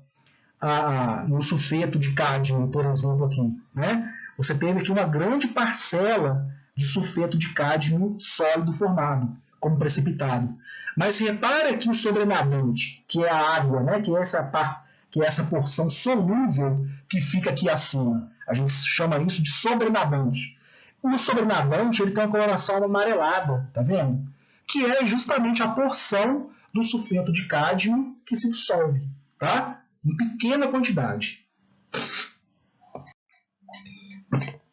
Speaker 1: no sulfeto de cádmio, por exemplo, aqui, né? Você teve aqui uma grande parcela de sulfeto de cádmio sólido formado, como precipitado. Mas repara aqui o sobrenadante, que é a água, né? que é essa porção solúvel que fica aqui acima. A gente chama isso de sobrenadante. O sobrenadante ele tem uma coloração amarelada, tá vendo? Que é justamente a porção do sulfeto de cádmio que se dissolve, tá? Em pequena quantidade.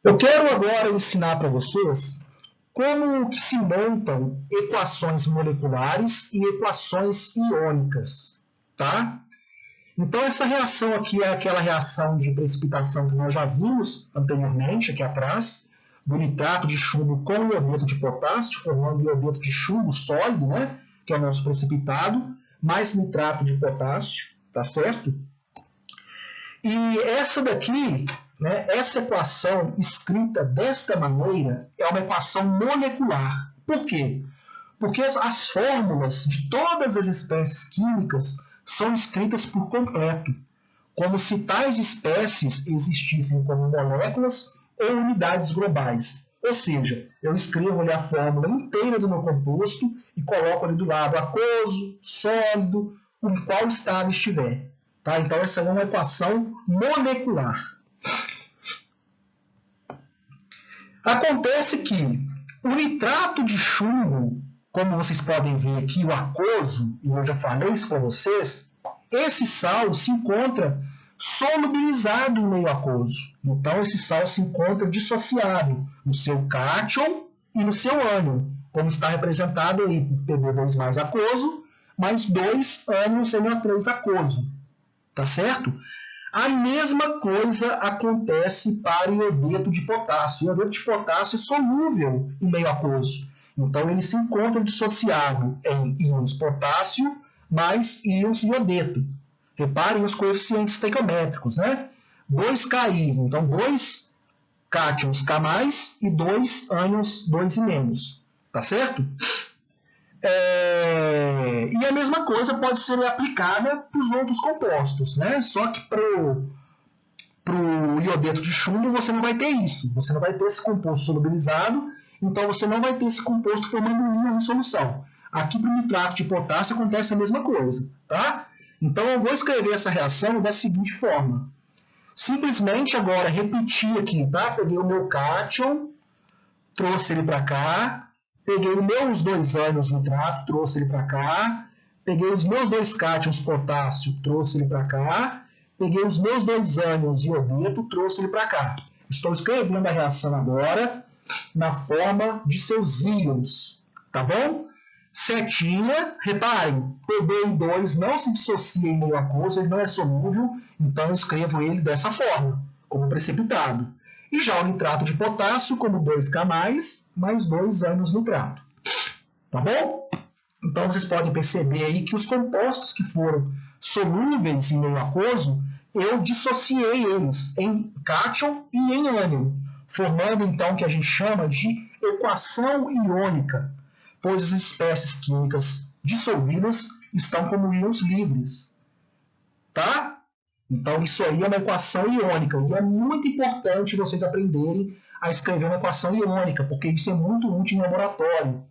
Speaker 1: Eu quero agora ensinar para vocês como que se montam equações moleculares e equações iônicas, tá? Então essa reação aqui é aquela reação de precipitação que nós já vimos anteriormente, aqui atrás, do nitrato de chumbo com o iodeto de potássio, formando o iodeto de chumbo sólido, né? Que é o nosso precipitado, mais nitrato de potássio, tá certo? E essa daqui, né, essa equação escrita desta maneira é uma equação molecular. Por quê? Porque as fórmulas de todas as espécies químicas são escritas por completo, como se tais espécies existissem como moléculas ou unidades globais. Ou seja, eu escrevo ali a fórmula inteira do meu composto e coloco ali do lado aquoso, sólido, em qual estado estiver. Tá? Então, essa é uma equação molecular. Acontece que o nitrato de chumbo, como vocês podem ver aqui, o aquoso, e eu já falei isso para vocês, esse sal se encontra solubilizado no meio aquoso. Então, esse sal se encontra dissociado no seu cátion e no seu ânion, como está representado aí por Pb2 mais aquoso, mais 2 ânions NO3 aquoso. Tá certo? A mesma coisa acontece para o iodeto de potássio. O iodeto de potássio é solúvel em meio aquoso. Então, ele se encontra dissociado em íons potássio mais íons iodeto. Reparem os coeficientes estequiométricos, né? 2Ki, então 2 cátions K+, e 2 ânions 2,5. Tá certo? E a mesma coisa pode ser aplicada para os outros compostos, né? Só que para o iodeto de chumbo você não vai ter isso. Você não vai ter esse composto solubilizado, então você não vai ter esse composto formando íons em solução. Aqui para o nitrato de potássio acontece a mesma coisa, tá? Então eu vou escrever essa reação da seguinte forma. Simplesmente agora repetir aqui, tá? Peguei o meu cátion, trouxe ele para cá. Peguei os meus 2 ânions nitrato, trouxe ele para cá. Peguei os meus 2 cátions potássio, trouxe ele para cá. Peguei os meus 2 ânions iodeto, trouxe ele para cá. Estou escrevendo a reação agora na forma de seus íons. Tá bom? Setinha, reparem, Pb2 não se dissocia em meio aquoso, ele não é solúvel, então eu escrevo ele dessa forma, como precipitado. E já o nitrato de potássio como 2K+, mais 2 ânions nitrato. Tá bom? Então, vocês podem perceber aí que os compostos que foram solúveis em meio aquoso, eu dissociei eles em cátion e em ânion, formando, então, o que a gente chama de equação iônica, pois as espécies químicas dissolvidas estão como íons livres. Tá? Então, isso aí é uma equação iônica. E é muito importante vocês aprenderem a escrever uma equação iônica, porque isso é muito útil em laboratório.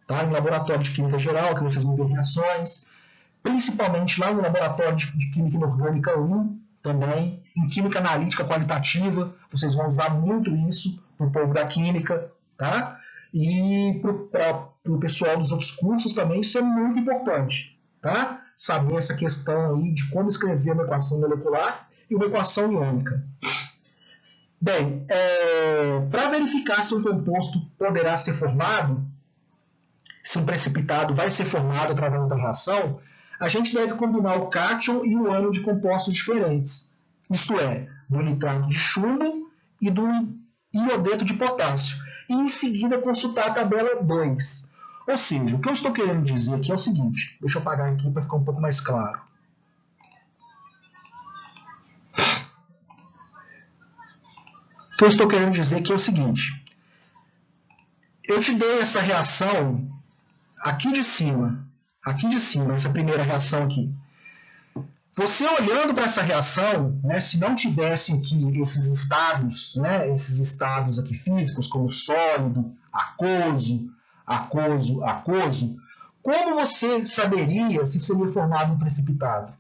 Speaker 1: Tá? Em laboratório de química geral, que vocês vão ver reações. Principalmente lá no laboratório de química inorgânica 1, também. Em química analítica qualitativa, vocês vão usar muito isso para o povo da química. Tá? E para o pessoal dos outros cursos também, isso é muito importante. Tá? Saber essa questão aí de como escrever uma equação molecular e uma equação iônica. Bem, para verificar se um composto poderá ser formado, se um precipitado vai ser formado através da reação, a gente deve combinar o cátion e o ânion de compostos diferentes, isto é, do nitrato de chumbo e do iodeto de potássio, e em seguida consultar a tabela 2. Ou seja, o que eu estou querendo dizer aqui é o seguinte, deixa eu apagar aqui para ficar um pouco mais claro. O que eu estou querendo dizer aqui é o seguinte, eu te dei essa reação aqui de cima, essa primeira reação aqui. Você olhando para essa reação, né, se não tivesse aqui esses estados aqui físicos, como sólido, aquoso, como você saberia se seria formado um precipitado?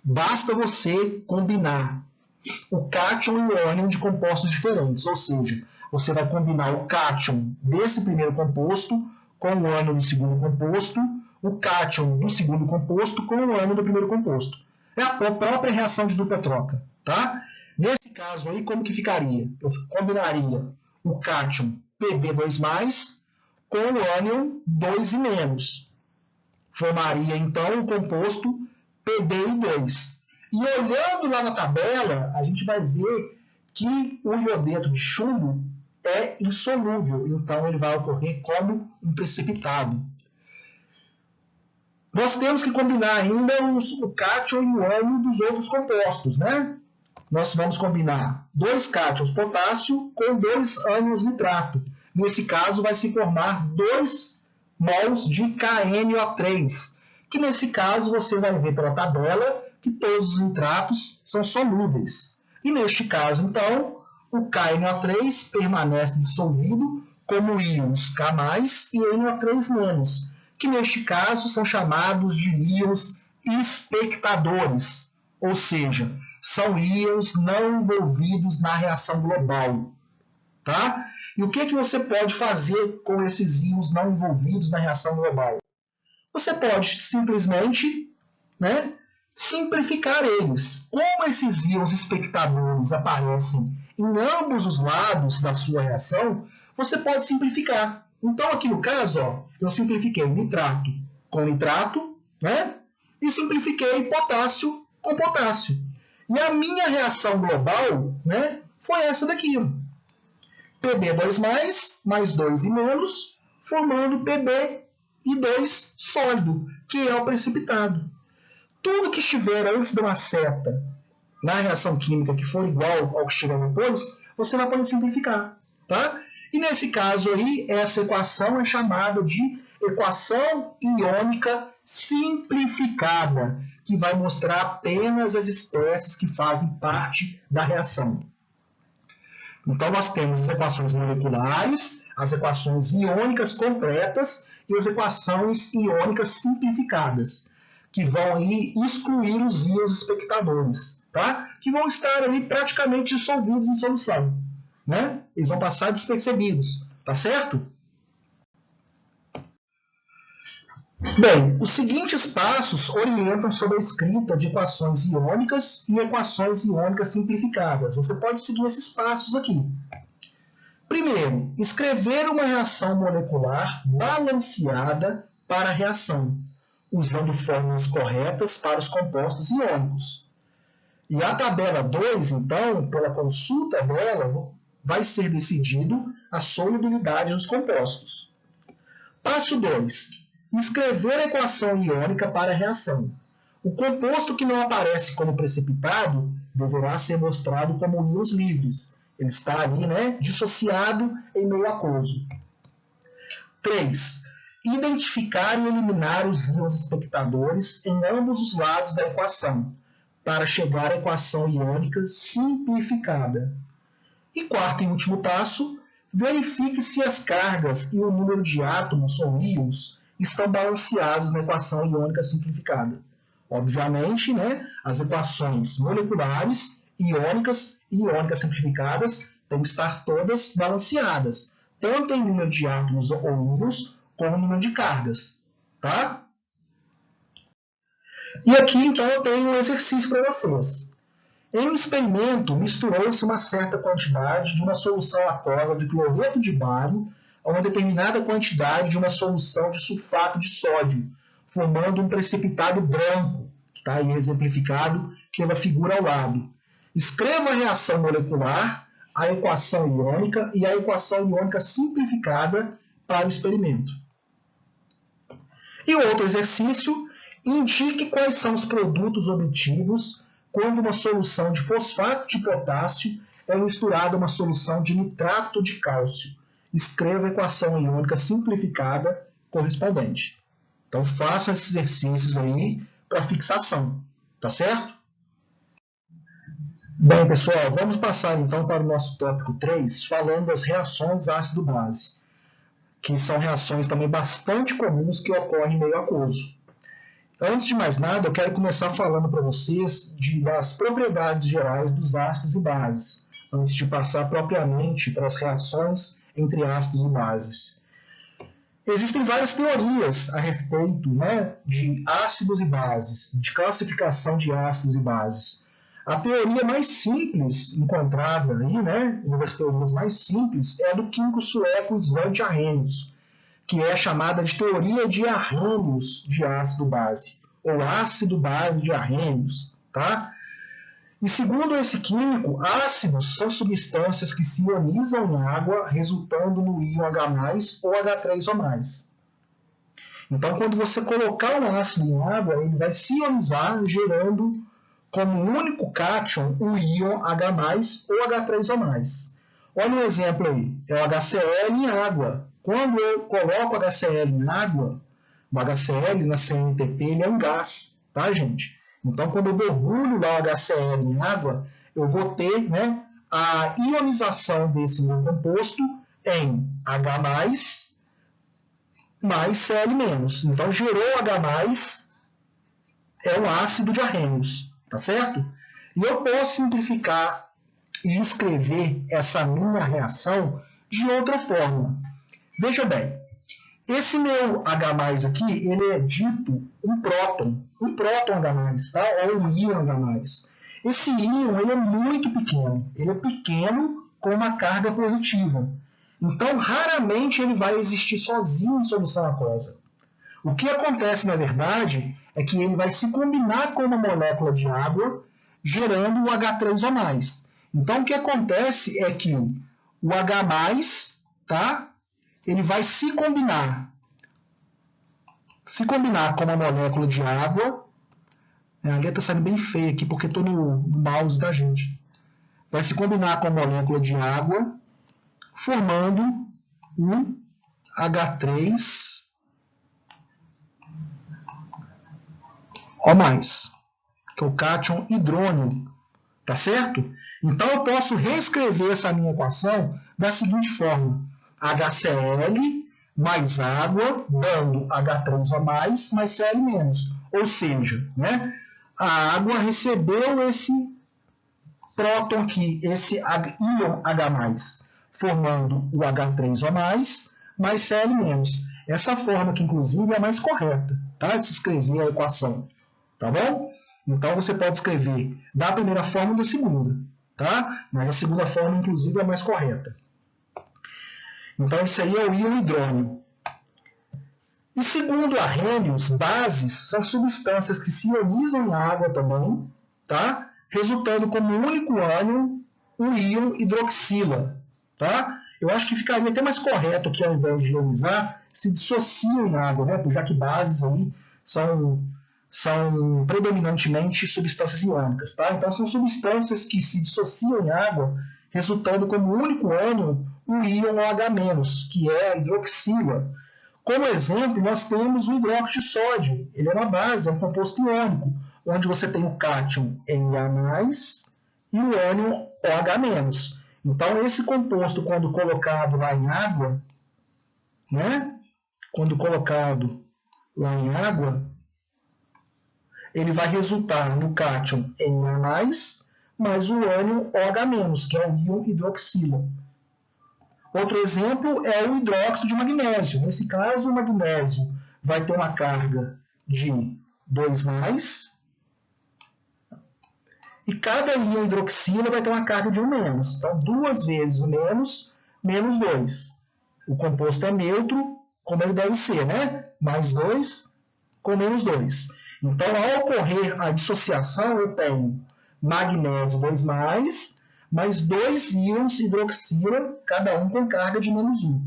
Speaker 1: Basta você combinar o cátion e o ânion de compostos diferentes, ou seja, você vai combinar o cátion desse primeiro composto com o ânion do segundo composto, o cátion do segundo composto com o ânion do primeiro composto. É a própria reação de dupla troca. Tá? Nesse caso aí, como que ficaria? Eu combinaria o cátion Pb2+, com o ânion 2,5. Formaria, então, o composto Pbi2. E olhando lá na tabela, a gente vai ver que o iodeto de chumbo é insolúvel, então ele vai ocorrer como um precipitado. Nós temos que combinar ainda o cátion e o ânion dos outros compostos, né? Nós vamos combinar 2 cátions potássio com 2 ânions nitrato. Nesse caso, vai se formar 2 mols de KNO3, que nesse caso você vai ver pela tabela que todos os nitratos são solúveis. E neste caso, então, o KNO3 permanece dissolvido como íons K+, e NO3-, que neste caso são chamados de íons espectadores, ou seja, são íons não envolvidos na reação global. Tá? E o que você pode fazer com esses íons não envolvidos na reação global? Você pode simplesmente, né, simplificar eles. Como esses íons espectadores aparecem em ambos os lados da sua reação, você pode simplificar. Então, aqui no caso, ó, eu simplifiquei nitrato com nitrato, né, e simplifiquei potássio com potássio. E a minha reação global, né, foi essa daqui. Pb2+, mais 2 e menos, formando Pb e 2 sólido, que é o precipitado. Tudo que estiver antes de uma seta na reação química que for igual ao que estiver depois, você vai poder simplificar. Tá? E nesse caso aí, essa equação é chamada de equação iônica simplificada, que vai mostrar apenas as espécies que fazem parte da reação. Então, nós temos as equações moleculares, as equações iônicas completas e as equações iônicas simplificadas, que vão aí excluir os íons espectadores, tá? Que vão estar ali praticamente dissolvidos em solução. Né? Eles vão passar despercebidos, tá certo? Bem, os seguintes passos orientam sobre a escrita de equações iônicas e equações iônicas simplificadas. Você pode seguir esses passos aqui. Primeiro, escrever uma reação molecular balanceada para a reação, usando fórmulas corretas para os compostos iônicos. E a tabela 2, então, pela consulta dela, vai ser decidido a solubilidade dos compostos. Passo 2. Escrever a equação iônica para a reação. O composto que não aparece como precipitado deverá ser mostrado como íons livres. Ele está ali, né, dissociado em meio aquoso. 3. Identificar e eliminar os íons espectadores em ambos os lados da equação, para chegar à equação iônica simplificada. E quarto e último passo, verifique se as cargas e o número de átomos ou íons estão balanceados na equação iônica simplificada. Obviamente, né, as equações moleculares, iônicas e iônicas simplificadas têm que estar todas balanceadas, tanto em número de átomos ou íons, como em número de cargas. Tá? E aqui, então, eu tenho um exercício para vocês. Em um experimento, misturou-se uma certa quantidade de uma solução aquosa de cloreto de bário a uma determinada quantidade de uma solução de sulfato de sódio, formando um precipitado branco, que está aí exemplificado pela figura ao lado. Escreva a reação molecular, a equação iônica e a equação iônica simplificada para o experimento. E outro exercício, indique quais são os produtos obtidos quando uma solução de fosfato de potássio é misturada a uma solução de nitrato de cálcio. Escreva a equação iônica simplificada correspondente. Então, faça esses exercícios aí para fixação, tá certo? Bem, pessoal, vamos passar então para o nosso tópico 3, falando das reações ácido-base, que são reações também bastante comuns que ocorrem em meio aquoso. Antes de mais nada, eu quero começar falando para vocês das propriedades gerais dos ácidos e bases, antes de passar propriamente para as reações entre ácidos e bases. Existem várias teorias a respeito, né, de ácidos e bases, de classificação de ácidos e bases. A teoria mais simples encontrada aí, né, uma das teorias mais simples, é a do químico sueco Svante Arrhenius, que é chamada de teoria de Arrhenius de ácido-base, ou ácido-base de Arrhenius. Tá? E segundo esse químico, ácidos são substâncias que se ionizam em água, resultando no íon H+, ou H3O+. Então, quando você colocar um ácido em água, ele vai se ionizar, gerando como único cátion o íon H+, ou H3O+. Olha um exemplo aí, é o HCl em água. Quando eu coloco HCl em água, o HCl na CNTP ele é um gás, tá, gente? Então, quando eu mergulho lá o HCl em água, eu vou ter, né, a ionização desse meu composto em H+, mais Cl-. Então, gerou H+, é um ácido de Arrhenius, tá certo? E eu posso simplificar e escrever essa minha reação de outra forma. Veja bem, esse meu H+, aqui, ele é dito um próton H+, tá? Ou um íon H+. Esse íon, ele é muito pequeno. Ele é pequeno com uma carga positiva. Então, raramente ele vai existir sozinho em solução aquosa. O que acontece, na verdade, é que ele vai se combinar com uma molécula de água, gerando o H3O+. Então, o que acontece é que o H+, tá? Ele vai se combinar com uma molécula de água. A letra sai bem feia aqui, porque estou no mouse da gente. Vai se combinar com a molécula de água, formando um H3O+, que é o cátion hidrônio, tá certo? Então, eu posso reescrever essa minha equação da seguinte forma. HCl mais água, dando H3O+, mais Cl-. Ou seja, né, a água recebeu esse próton aqui, esse íon H+, formando o H3O+, mais Cl-. Essa forma aqui, inclusive, é a mais correta, tá, de se escrever a equação. Tá bom? Então, você pode escrever da primeira forma ou da segunda. Tá? Mas a segunda forma, inclusive, é a mais correta. Então, esse aí é o íon hidrônio. E segundo Arrhenius, bases são substâncias que se ionizam em água também, tá? Resultando como único ânion o íon hidroxila. Tá? Eu acho que ficaria até mais correto aqui, ao invés de ionizar, se dissociam em água, né? Já que bases aí são predominantemente substâncias iônicas. Tá? Então, são substâncias que se dissociam em água, resultando como único ânion o íon OH-, que é a hidroxila. Como exemplo, nós temos o hidróxido de sódio. Ele é uma base, é um composto iônico, onde você tem o cátion Na+, e o ânion OH-. Então, esse composto, quando colocado lá em água, né? Quando colocado lá em água, ele vai resultar no cátion Na+, mais o ânion OH-, que é o íon hidroxila. Outro exemplo é o hidróxido de magnésio. Nesse caso, o magnésio vai ter uma carga de 2+, e cada íon hidroxila vai ter uma carga de 1-. Então, 2 vezes o menos, menos 2. O composto é neutro, como ele deve ser, né? Mais 2 com menos 2. Então, ao ocorrer a dissociação, eu tenho magnésio 2+, mais 2 íons hidroxila, cada um com carga de menos 1.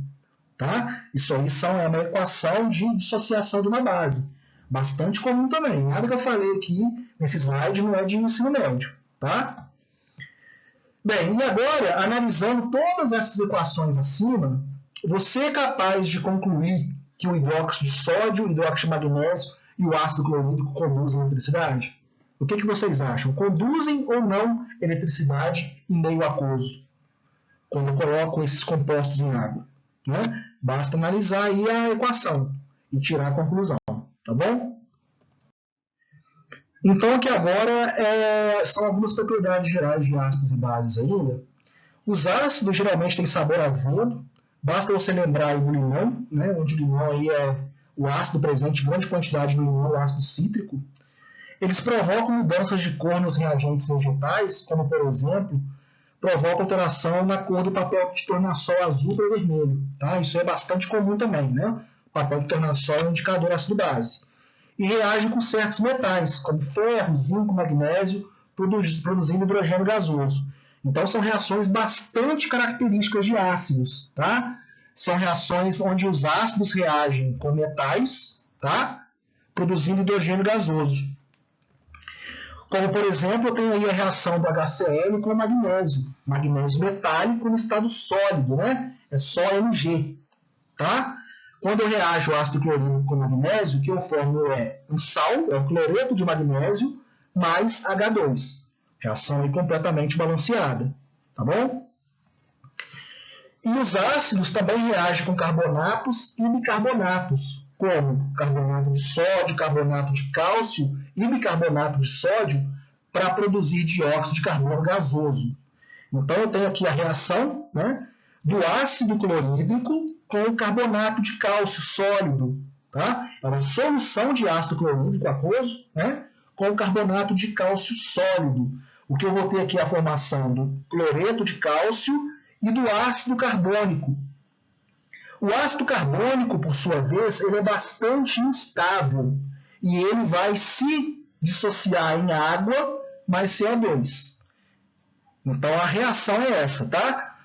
Speaker 1: Tá? Isso aí é uma equação de dissociação de uma base. Bastante comum também. Nada que eu falei aqui nesse slide não é de ensino médio. Tá? Bem, e agora, analisando todas essas equações acima, você é capaz de concluir que o hidróxido de sódio, o hidróxido de magnésio e o ácido clorídrico conduzem eletricidade? O que vocês acham? Conduzem ou não eletricidade em meio aquoso, quando colocam esses compostos em água? Né? Basta analisar aí a equação e tirar a conclusão. Tá bom? Então, aqui agora são algumas propriedades gerais de ácidos e bases ainda. Os ácidos geralmente têm sabor azedo. Basta você lembrar aí do limão, né? Onde o limão aí é o ácido presente em grande quantidade no limão, o ácido cítrico. Eles provocam mudanças de cor nos reagentes vegetais, como, por exemplo, provocam alteração na cor do papel de tornassol azul para vermelho. Tá? Isso é bastante comum também. Né? O papel de tornassol é um indicador ácido-base. E reagem com certos metais, como ferro, zinco, magnésio, produzindo hidrogênio gasoso. Então, são reações bastante características de ácidos. Tá? São reações onde os ácidos reagem com metais, tá? Produzindo hidrogênio gasoso. Como, por exemplo, eu tenho aí a reação do HCl com o magnésio. Magnésio metálico no estado sólido, né? É só Mg. Tá? Quando eu reajo o ácido clorídrico com magnésio, o que eu formo é um sal, é o cloreto de magnésio, mais H2. Reação aí completamente balanceada. Tá bom? E os ácidos também reagem com carbonatos e bicarbonatos, como carbonato de sódio, carbonato de cálcio e bicarbonato de sódio, para produzir dióxido de carbono gasoso. Então, eu tenho aqui a reação, né, do ácido clorídrico com o carbonato de cálcio sólido. Tá? É uma solução de ácido clorídrico aquoso, né, com o carbonato de cálcio sólido. O que eu vou ter aqui é a formação do cloreto de cálcio e do ácido carbônico. O ácido carbônico, por sua vez, ele é bastante instável e ele vai se dissociar em água mais CO2. Então, a reação é essa, tá?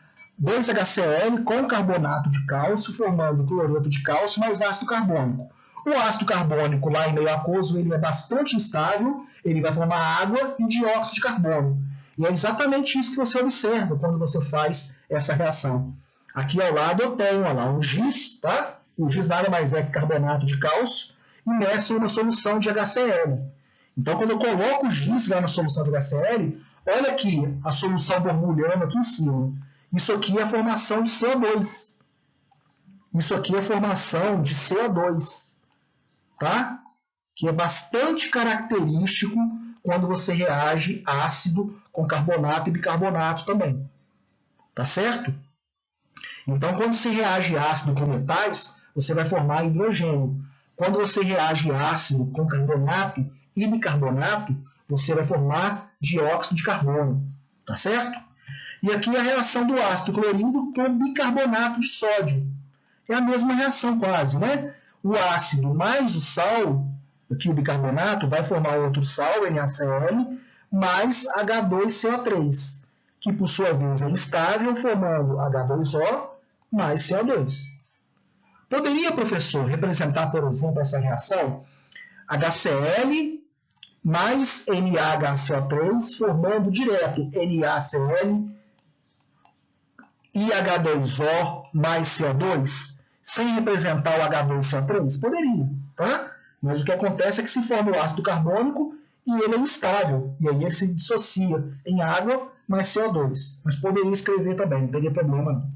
Speaker 1: 2HCl com carbonato de cálcio, formando cloreto de cálcio mais ácido carbônico. O ácido carbônico, lá em meio aquoso, ele é bastante instável, ele vai formar água e dióxido de carbono. E é exatamente isso que você observa quando você faz essa reação. Aqui ao lado eu tenho um giz, tá? O giz nada mais é que carbonato de cálcio imerso em uma solução de HCl. Então, quando eu coloco o giz lá na solução de HCl, olha aqui a solução borbulhando aqui em cima. Isso aqui é a formação de CO2. Isso aqui é a formação de CO2. Tá? Que é bastante característico quando você reage ácido com carbonato e bicarbonato também. Tá certo? Então, quando você reage ácido com metais, você vai formar hidrogênio. Quando você reage ácido com carbonato e bicarbonato, você vai formar dióxido de carbono. Tá certo? E aqui a reação do ácido clorídrico com bicarbonato de sódio. É a mesma reação quase, né? O ácido mais o sal, aqui o bicarbonato, vai formar outro sal, NaCl, mais H2CO3, que por sua vez é instável, formando H2O mais CO2. Poderia, professor, representar, por exemplo, essa reação? HCl mais NaHCO3, formando direto NaCl e H2O mais CO2, sem representar o H2CO3? Poderia, tá? Mas o que acontece é que se forma o ácido carbônico e ele é instável, e aí ele se dissocia em água mais CO2. Mas poderia escrever também, não teria problema não.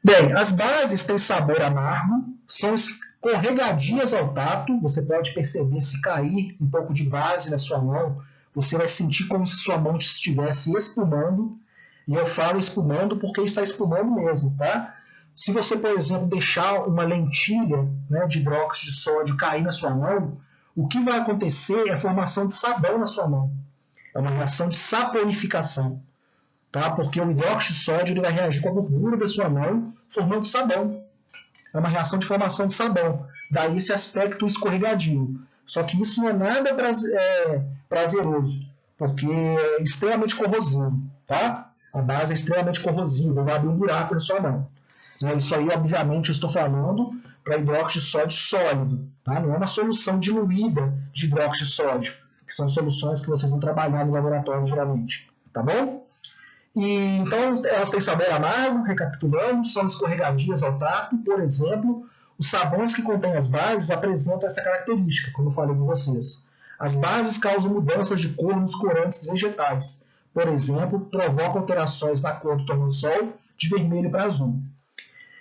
Speaker 1: Bem, as bases têm sabor amargo, são escorregadias ao tato, você pode perceber se cair um pouco de base na sua mão, você vai sentir como se sua mão estivesse espumando, e eu falo espumando porque está espumando mesmo, tá? Se você, por exemplo, deixar uma lentilha, né, de hidróxido de sódio cair na sua mão, o que vai acontecer é a formação de sabão na sua mão. É uma reação de saponificação, tá? Porque o hidróxido de sódio ele vai reagir com a gordura da sua mão, formando sabão. É uma reação de formação de sabão. Daí esse aspecto escorregadio. Só que isso não é nada prazeroso, porque é extremamente corrosivo, tá? A base é extremamente corrosiva, vai abrir um buraco na sua mão. Isso aí, obviamente, eu estou falando para hidróxido de sódio sólido. Tá? Não é uma solução diluída de hidróxido de sódio, que são soluções que vocês vão trabalhar no laboratório, geralmente. Tá bom? E, então, elas têm sabor amargo, recapitulando, são escorregadias ao tato. Por exemplo, os sabões que contêm as bases apresentam essa característica, como eu falei com vocês. As bases causam mudanças de cor nos corantes vegetais. Por exemplo, provocam alterações na cor do tournesol de vermelho para azul.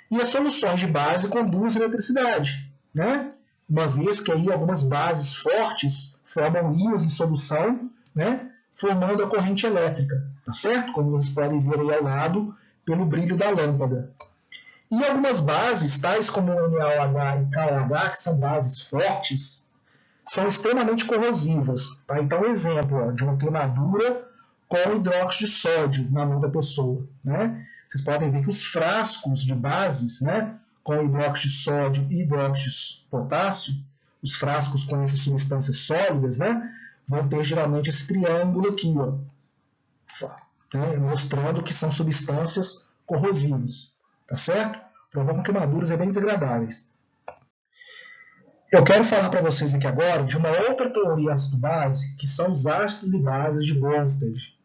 Speaker 1: E as soluções de base conduzem a eletricidade, né? Uma vez que aí algumas bases fortes formam íons em solução, né? Formando a corrente elétrica, tá certo? Como vocês podem ver aí ao lado, pelo brilho da lâmpada. E algumas bases, tais como o NaOH e KOH, que são bases fortes, são extremamente corrosivas. Tá? Então, exemplo de uma queimadura com hidróxido de sódio na mão da pessoa, né? Vocês podem ver que os frascos de bases, né, com hidróxido de sódio e hidróxido de potássio, os frascos com essas substâncias sólidas, né, vão ter geralmente esse triângulo aqui, ó, né, mostrando que são substâncias corrosivas, tá certo? Provocam queimaduras bem desagradáveis. Eu quero falar para vocês aqui agora de uma outra teoria ácido-base, que são os ácidos e bases de Bronsted.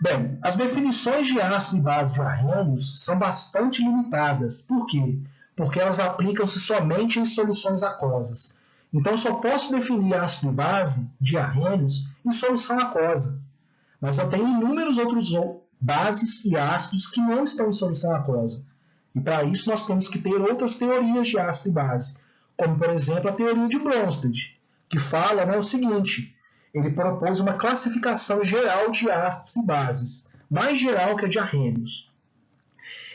Speaker 1: Bem, as definições de ácido e base de Arrhenius são bastante limitadas. Por quê? Porque elas aplicam-se somente em soluções aquosas. Então, eu só posso definir ácido e base de Arrhenius em solução aquosa. Mas eu tenho inúmeros outros bases e ácidos que não estão em solução aquosa. E para isso nós temos que ter outras teorias de ácido e base, como, por exemplo, a teoria de Bronsted, que fala, né, o seguinte: ele propôs uma classificação geral de ácidos e bases, mais geral que a de Arrhenius.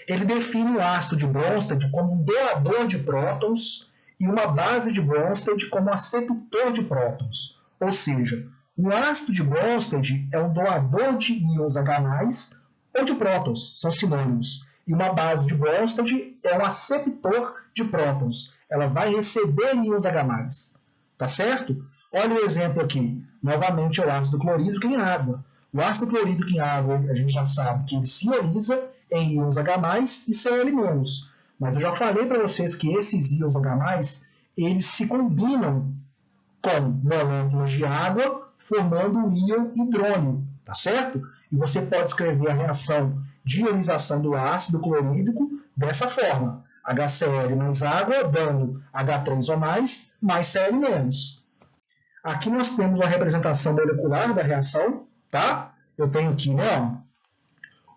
Speaker 1: Ele define o ácido de Bronsted como um doador de prótons e uma base de Bronsted como aceptor de prótons. Ou seja, o ácido de Bronsted é um doador de íons H+, ou de prótons, são sinônimos. E uma base de Bronsted é um aceptor de prótons. Ela vai receber íons H+. Tá certo? Olha o exemplo aqui. Novamente é o ácido clorídrico em água. O ácido clorídrico em água, a gente já sabe que ele se ioniza em íons H+, e Cl-. Mas eu já falei para vocês que esses íons H+, eles se combinam com moléculas de água, formando o íon hidrônio, tá certo? E você pode escrever a reação de ionização do ácido clorídrico dessa forma. HCl mais água, dando H3 ou mais Cl-. Aqui nós temos a representação molecular da reação, tá? Eu tenho aqui, né,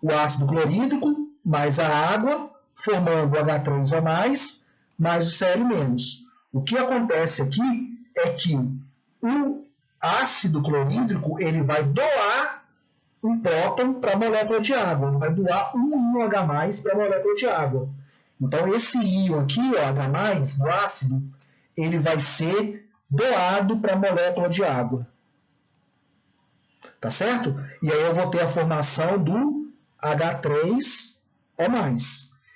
Speaker 1: o ácido clorídrico mais a água, formando o H3 ou mais o Cl-. O que acontece aqui é que o ácido clorídrico ele vai doar um próton para a molécula de água, ele vai doar um íon H+ para a molécula de água. Então, esse íon aqui, ó, H+, do ácido, ele vai ser doado para a molécula de água. Tá certo? E aí eu vou ter a formação do H3O+.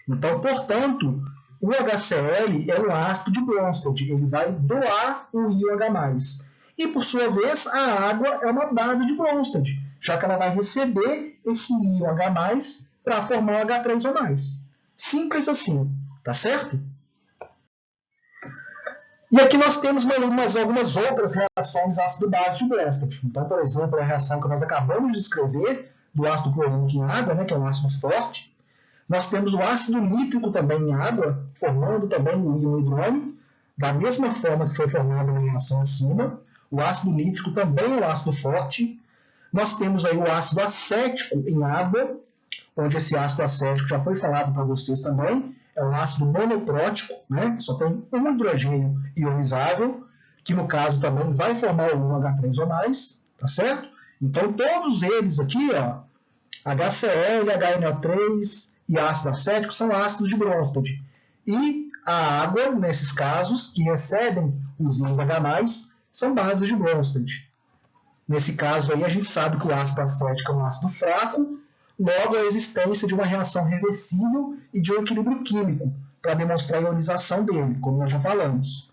Speaker 1: Então, portanto, o HCl é um ácido de Bronsted, ele vai doar o íon H+. E, por sua vez, a água é uma base de Bronsted, já que ela vai receber esse íon H+ para formar o H3O+. Simples assim, tá certo? E aqui nós temos algumas outras reações ácido-base de Bronsted. Então, por exemplo, a reação que nós acabamos de escrever do ácido clorídrico em água, né, que é um ácido forte. Nós temos o ácido nítrico também em água, formando também o íon hidrônio, da mesma forma que foi formada na reação acima. O ácido nítrico também é um ácido forte. Nós temos aí o ácido acético em água, onde esse ácido acético já foi falado para vocês também. É um ácido monoprótico, né? Só tem um hidrogênio ionizável, que no caso também vai formar o íon H3O+, tá certo? Então todos eles aqui, ó, HCl, HNO3 e ácido acético são ácidos de Bronsted. E a água, nesses casos, que recebem os íons H+, são bases de Bronsted. Nesse caso aí, a gente sabe que o ácido acético é um ácido fraco, logo a existência de uma reação reversível e de um equilíbrio químico, para demonstrar a ionização dele, como nós já falamos.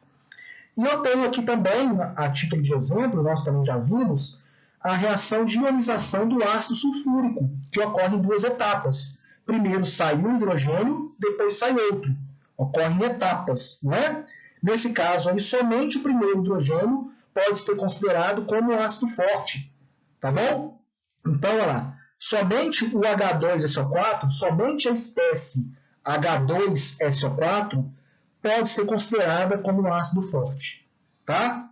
Speaker 1: E eu tenho aqui também, a título de exemplo, nós também já vimos, a reação de ionização do ácido sulfúrico, que ocorre em duas etapas. Primeiro sai um hidrogênio, depois sai outro. Ocorre em etapas, não é? Nesse caso, aí, somente o primeiro hidrogênio pode ser considerado como um ácido forte. Tá bom? Então, olha lá. Somente o H2SO4, somente a espécie H2SO4 pode ser considerada como um ácido forte. Tá?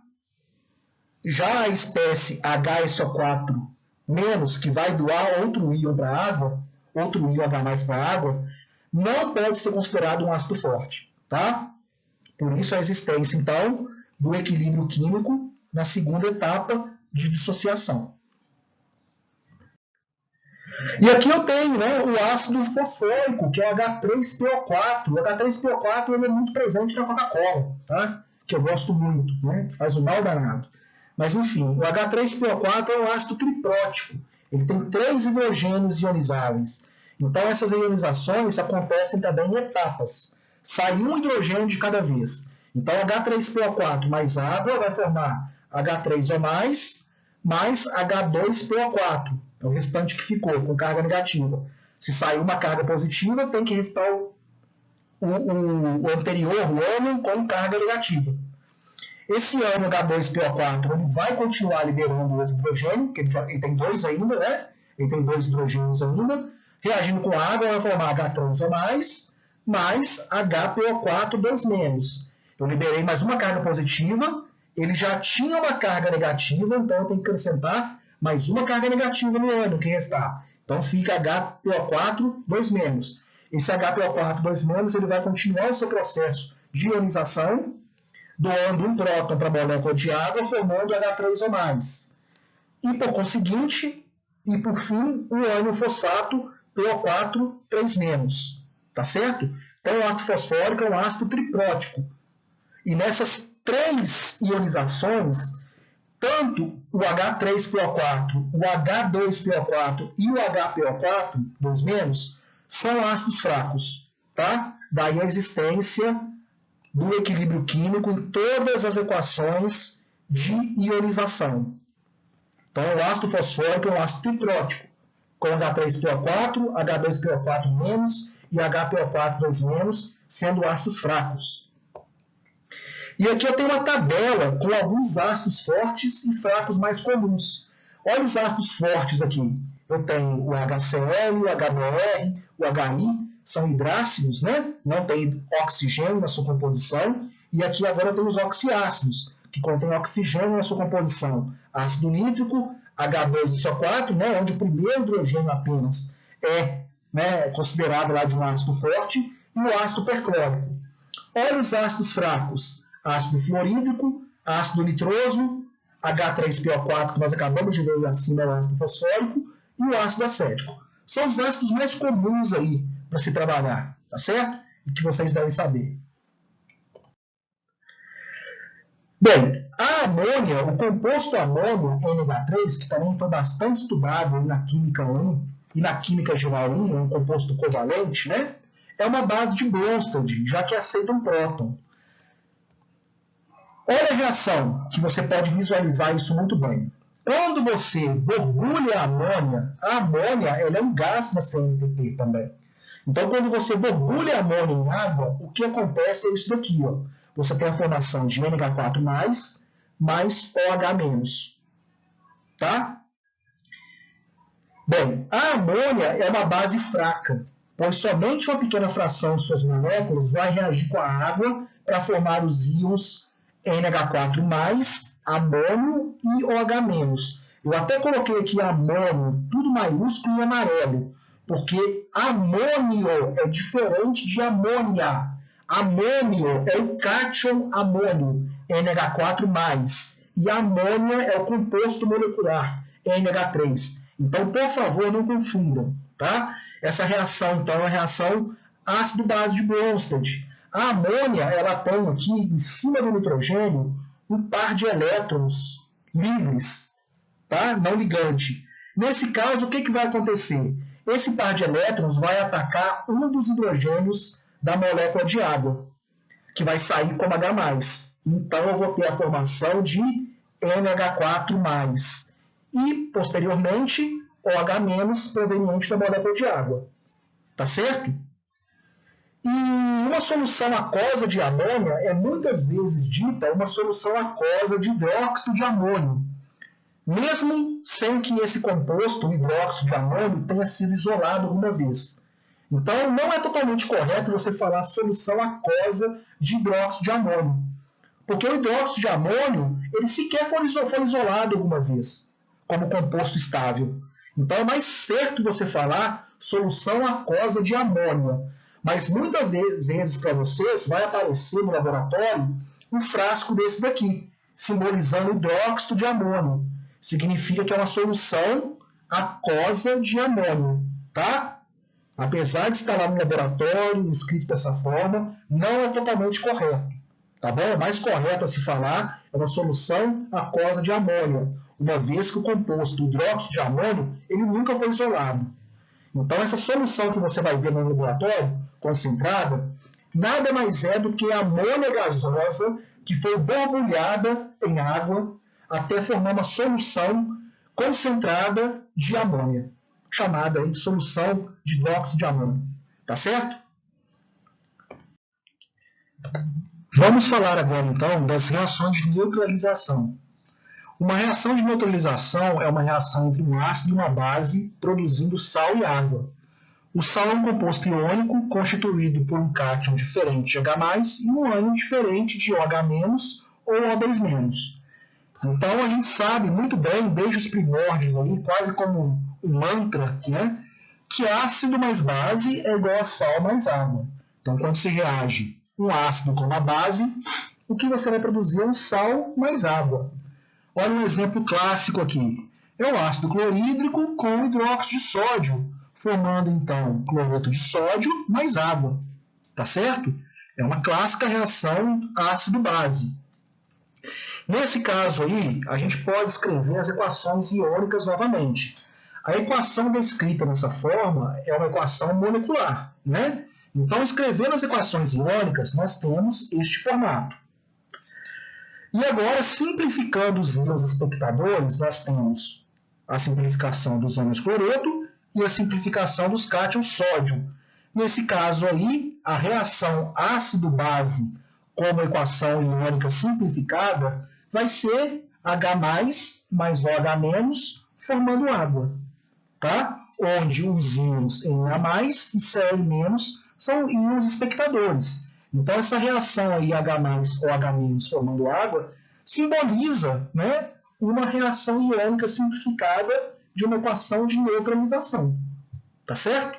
Speaker 1: Já a espécie HSO4-, que vai doar outro íon para a água, outro íon H+ para a água, não pode ser considerado um ácido forte. Tá? Por isso a existência, então, do equilíbrio químico na segunda etapa de dissociação. E aqui eu tenho, né, o ácido fosfórico, que é o H3PO4. O H3PO4 ele é muito presente na Coca-Cola, tá? Que eu gosto muito, né? Faz um mal danado. Mas, enfim, o H3PO4 é um ácido triprótico. Ele tem 3 hidrogênios ionizáveis. Então, essas ionizações acontecem também em etapas. Sai um hidrogênio de cada vez. Então, H3PO4 mais água vai formar H3O+, mais H2PO4. É o restante que ficou com carga negativa. Se sair uma carga positiva, tem que restar o anterior, o ânion, com carga negativa. Esse ânion H2PO4 ele vai continuar liberando o outro hidrogênio, que ele tem 2 ainda, né? Ele tem 2 hidrogênios ainda. Reagindo com água, vai formar H3O+, mais HPO4 2-. Eu liberei mais uma carga positiva, ele já tinha uma carga negativa, então eu tenho que acrescentar mais uma carga negativa no ânion que restar. Então fica HPO4 2-. Esse HPO4 2-, ele vai continuar o seu processo de ionização, doando um próton para a molécula de água, formando H3O+. e, por conseguinte, e por fim, o ânion fosfato PO4 3-. Tá certo? Então, o ácido fosfórico é um ácido triprótico. E nessas 3 ionizações, tanto o H3PO4, o H2PO4 e o HPO4, 2-, são ácidos fracos. Tá? Daí a existência do equilíbrio químico em todas as equações de ionização. Então, o ácido fosfórico é um ácido triprótico, com H3PO4, H2PO4- e HPO4 2-, sendo ácidos fracos. E aqui eu tenho uma tabela com alguns ácidos fortes e fracos mais comuns. Olha os ácidos fortes aqui. Eu tenho o HCl, o HBr, o HI, são hidrácidos, né? Não tem oxigênio na sua composição. E aqui agora eu tenho os oxiácidos, que contêm oxigênio na sua composição. Ácido nítrico, H2SO4, né? Onde o primeiro hidrogênio apenas é, né, considerado lá de um ácido forte, e o ácido perclórico. Olha os ácidos fracos. Ácido fluorídrico, ácido nitroso, H3PO4, que nós acabamos de ver acima, é o ácido fosfórico, e o ácido acético. São os ácidos mais comuns aí para se trabalhar, tá certo? E que vocês devem saber. Bem, a amônia, o composto amônio NH3, que também foi bastante estudado na Química 1 e na Química Geral 1, é um composto covalente, né? É uma base de Bronsted, já que aceita um próton. Olha a reação, que você pode visualizar isso muito bem. Quando você borbulha a amônia ela é um gás na CNTP também. Então, quando você borbulha a amônia em água, o que acontece é isso daqui. Ó. Você tem a formação de NH4+, mais OH-. Tá? Bem, a amônia é uma base fraca, pois somente uma pequena fração de suas moléculas vai reagir com a água para formar os íons NH4+, amônio e OH-. Eu até coloquei aqui amônio, tudo maiúsculo e amarelo, porque amônio é diferente de amônia. Amônio é o cátion amônio, NH4+, e amônia é o composto molecular, NH3. Então, por favor, não confundam. Tá? Essa reação, então, é a reação ácido-base de Bronsted. A amônia ela tem aqui, em cima do nitrogênio, um par de elétrons livres, tá? Não ligante. Nesse caso, o que vai acontecer? Esse par de elétrons vai atacar um dos hidrogênios da molécula de água, que vai sair como H+. Então, eu vou ter a formação de NH4+. E, posteriormente, OH- proveniente da molécula de água. Tá certo? E uma solução aquosa de amônia é muitas vezes dita uma solução aquosa de hidróxido de amônio, mesmo sem que esse composto, o hidróxido de amônio, tenha sido isolado alguma vez. Então, não é totalmente correto você falar solução aquosa de hidróxido de amônio, porque o hidróxido de amônio ele sequer foi isolado alguma vez como composto estável. Então, é mais certo você falar solução aquosa de amônia. Mas muitas vezes para vocês vai aparecer no laboratório um frasco desse daqui, simbolizando hidróxido de amônio. Significa que é uma solução aquosa de amônio, tá? Apesar de estar lá no laboratório, escrito dessa forma, não é totalmente correto, tá bom? O mais correto a se falar é uma solução aquosa de amônia, uma vez que o composto hidróxido de amônio ele nunca foi isolado. Então, essa solução que você vai ver no laboratório, concentrada, nada mais é do que a amônia gasosa que foi borbulhada em água até formar uma solução concentrada de amônia, chamada aí de solução de hidróxido de amônio. Tá certo? Vamos falar agora, então, das reações de neutralização. Uma reação de neutralização é uma reação entre um ácido e uma base produzindo sal e água. O sal é um composto iônico constituído por um cátion diferente de H+, e um ânion diferente de OH- ou O2-. Então, a gente sabe muito bem, desde os primórdios, ali, quase como um mantra, né, que ácido mais base é igual a sal mais água. Então, quando se reage um ácido com uma base, o que você vai produzir é um sal mais água. Olha um exemplo clássico aqui. É o ácido clorídrico com hidróxido de sódio, formando então cloreto de sódio mais água. Tá certo? É uma clássica reação ácido-base. Nesse caso aí, a gente pode escrever as equações iônicas novamente. A equação descrita dessa forma é uma equação molecular, né? Então, escrevendo as equações iônicas, nós temos este formato. E agora, simplificando os íons espectadores, nós temos a simplificação dos ânions cloreto e a simplificação dos cátions sódio. Nesse caso aí, a reação ácido-base como equação iônica simplificada vai ser H+, mais OH-, formando água, tá? Onde os íons Na+, e Cl- são íons espectadores. Então, essa reação aí H+, OH- formando água simboliza, né, uma reação iônica simplificada de uma equação de neutralização. Tá certo?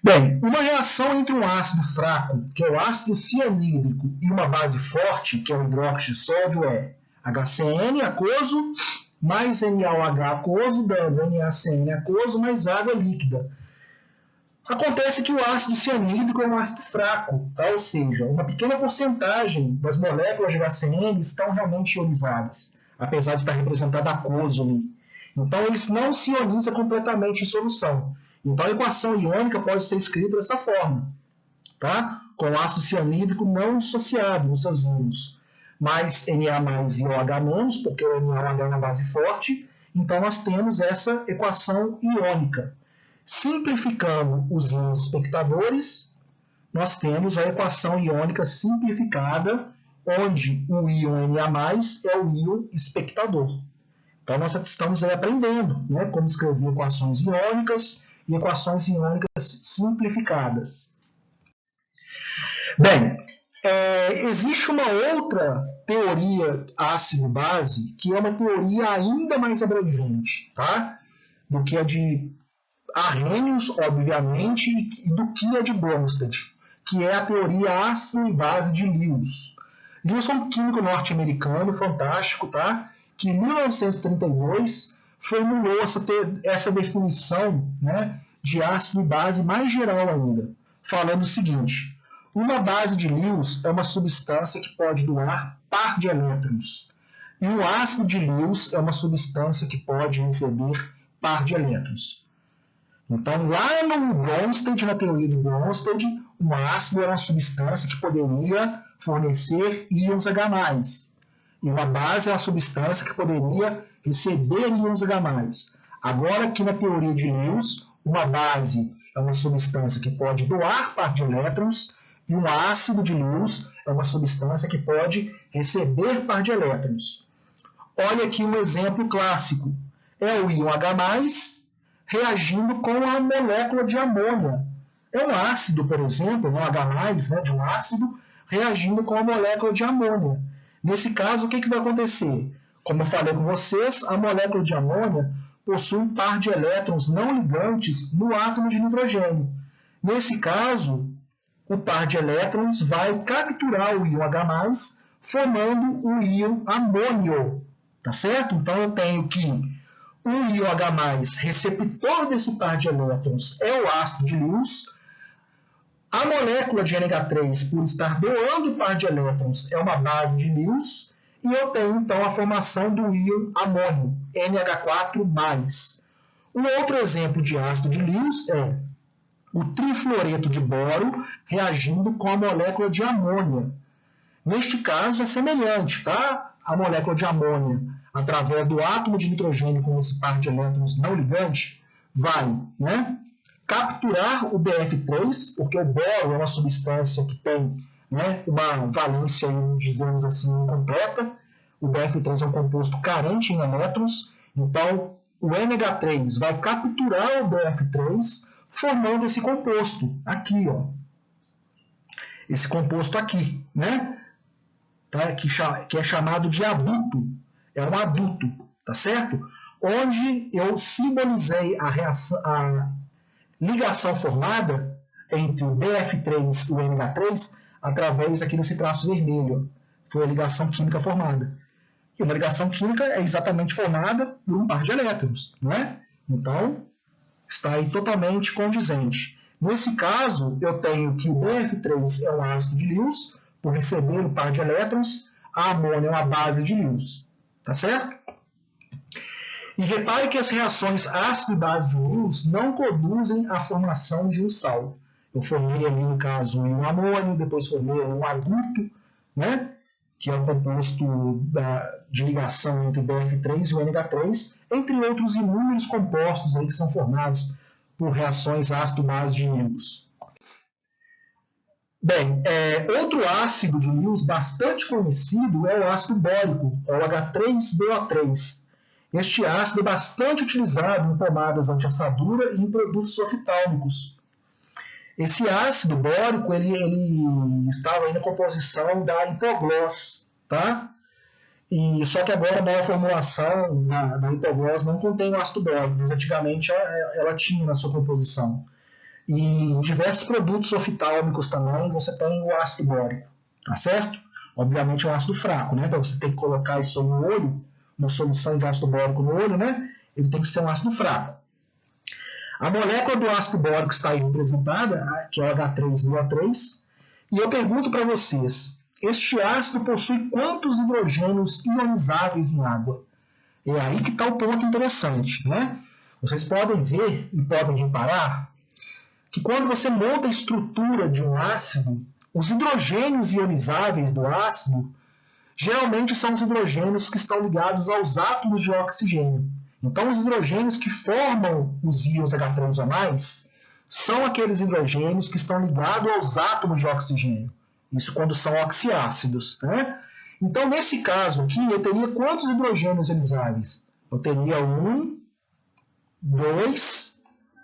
Speaker 1: Bem, uma reação entre um ácido fraco, que é o ácido cianídrico, e uma base forte, que é o hidróxido de sódio, é HCN aquoso mais NaOH aquoso, dando NaCN aquoso mais água líquida. Acontece que o ácido cianídrico é um ácido fraco, tá? Ou seja, uma pequena porcentagem das moléculas de HCN estão realmente ionizadas, apesar de estar representada aquoso ali. Então, ele não se ioniza completamente em solução. Então, a equação iônica pode ser escrita dessa forma, tá? Com ácido cianídrico não dissociado nos seus íons, mais Na e OH-, porque o NaOH é uma base forte. Então, nós temos essa equação iônica. Simplificando os íons espectadores, nós temos a equação iônica simplificada, onde o íon Na+ é o íon espectador. Então, nós estamos aí aprendendo, né, como escrever equações iônicas e equações iônicas simplificadas. Bem, existe uma outra teoria ácido-base, que é uma teoria ainda mais abrangente, tá? Do que a de Arrhenius, obviamente, e do que a de Bronsted, que é a teoria ácido e base de Lewis. Lewis é um químico norte-americano fantástico, tá? Que em 1932 formulou essa definição, né, de ácido e base mais geral ainda, falando o seguinte: uma base de Lewis é uma substância que pode doar par de elétrons, e um ácido de Lewis é uma substância que pode receber par de elétrons. Então, lá no Bronsted, na teoria de Bronsted, um ácido era uma substância que poderia fornecer íons H+. E uma base é uma substância que poderia receber íons H+. Agora, aqui na teoria de Lewis, uma base é uma substância que pode doar par de elétrons e um ácido de Lewis é uma substância que pode receber par de elétrons. Olha aqui um exemplo clássico. É o íon H+, reagindo com a molécula de amônia. É um ácido, por exemplo, um H+, né, de um ácido, reagindo com a molécula de amônia. Nesse caso, o que vai acontecer? Como eu falei com vocês, a molécula de amônia possui um par de elétrons não ligantes no átomo de nitrogênio. Nesse caso, o par de elétrons vai capturar o íon H+, formando o íon amônio. Tá certo? Então, eu tenho que o íon H+, receptor desse par de elétrons, é o ácido de Lewis. A molécula de NH3, por estar doando o par de elétrons, é uma base de Lewis. E eu tenho, então, a formação do íon amônio, NH4+. Um outro exemplo de ácido de Lewis é o trifluoreto de boro reagindo com a molécula de amônia. Neste caso, é semelhante, tá? A molécula de amônia, através do átomo de nitrogênio com esse par de elétrons não ligante, vai, né, capturar o BF3, porque o boro é uma substância que tem, né, uma valência, dizemos assim, incompleta. O BF3 é um composto carente em elétrons, então o NH3 vai capturar o BF3, formando esse composto aqui, ó. Esse composto aqui, né? Tá? Que é chamado de aduto. É um aduto, tá certo? Onde eu simbolizei a ligação formada entre o BF3 e o NH3 através aqui desse traço vermelho. Foi a ligação química formada. E uma ligação química é exatamente formada por um par de elétrons, não é? Então, está aí totalmente condizente. Nesse caso, eu tenho que o BF3 é um ácido de Lewis, por receber o par de elétrons, a amônia é uma base de Lewis. Tá certo? E repare que as reações ácido e base de Lewis não conduzem à formação de um sal. Eu formei ali, no caso, um amônio, depois formei um adulto, né? Que é o composto de ligação entre BF3 e o NH3, entre outros inúmeros compostos aí que são formados por reações ácido-base de Lewis. Bem, outro ácido de Lewis bastante conhecido é o ácido bórico, o H3BO3. Este ácido é bastante utilizado em pomadas anti-assadura e em produtos oftálmicos. Esse ácido bórico ele estava aí na composição da hipoglós, tá? Só que agora a nova formulação da hipoglós não contém o ácido bórico, mas antigamente ela tinha na sua composição. E em diversos produtos oftálmicos também você tem o ácido bórico, tá certo? Obviamente é um ácido fraco, né? Para você ter que colocar isso no olho, uma solução de ácido bórico no olho, né? Ele tem que ser um ácido fraco. A molécula do ácido bórico está aí representada, que é o H3BO3, e eu pergunto para vocês, este ácido possui quantos hidrogênios ionizáveis em água? É aí que está o ponto interessante, né? Vocês podem ver e podem reparar que quando você monta a estrutura de um ácido, os hidrogênios ionizáveis do ácido geralmente são os hidrogênios que estão ligados aos átomos de oxigênio. Então, os hidrogênios que formam os íons H3 ou mais são aqueles hidrogênios que estão ligados aos átomos de oxigênio. Isso quando são oxiácidos, né? Então, nesse caso aqui, eu teria quantos hidrogênios ionizáveis? Eu teria 1, 2,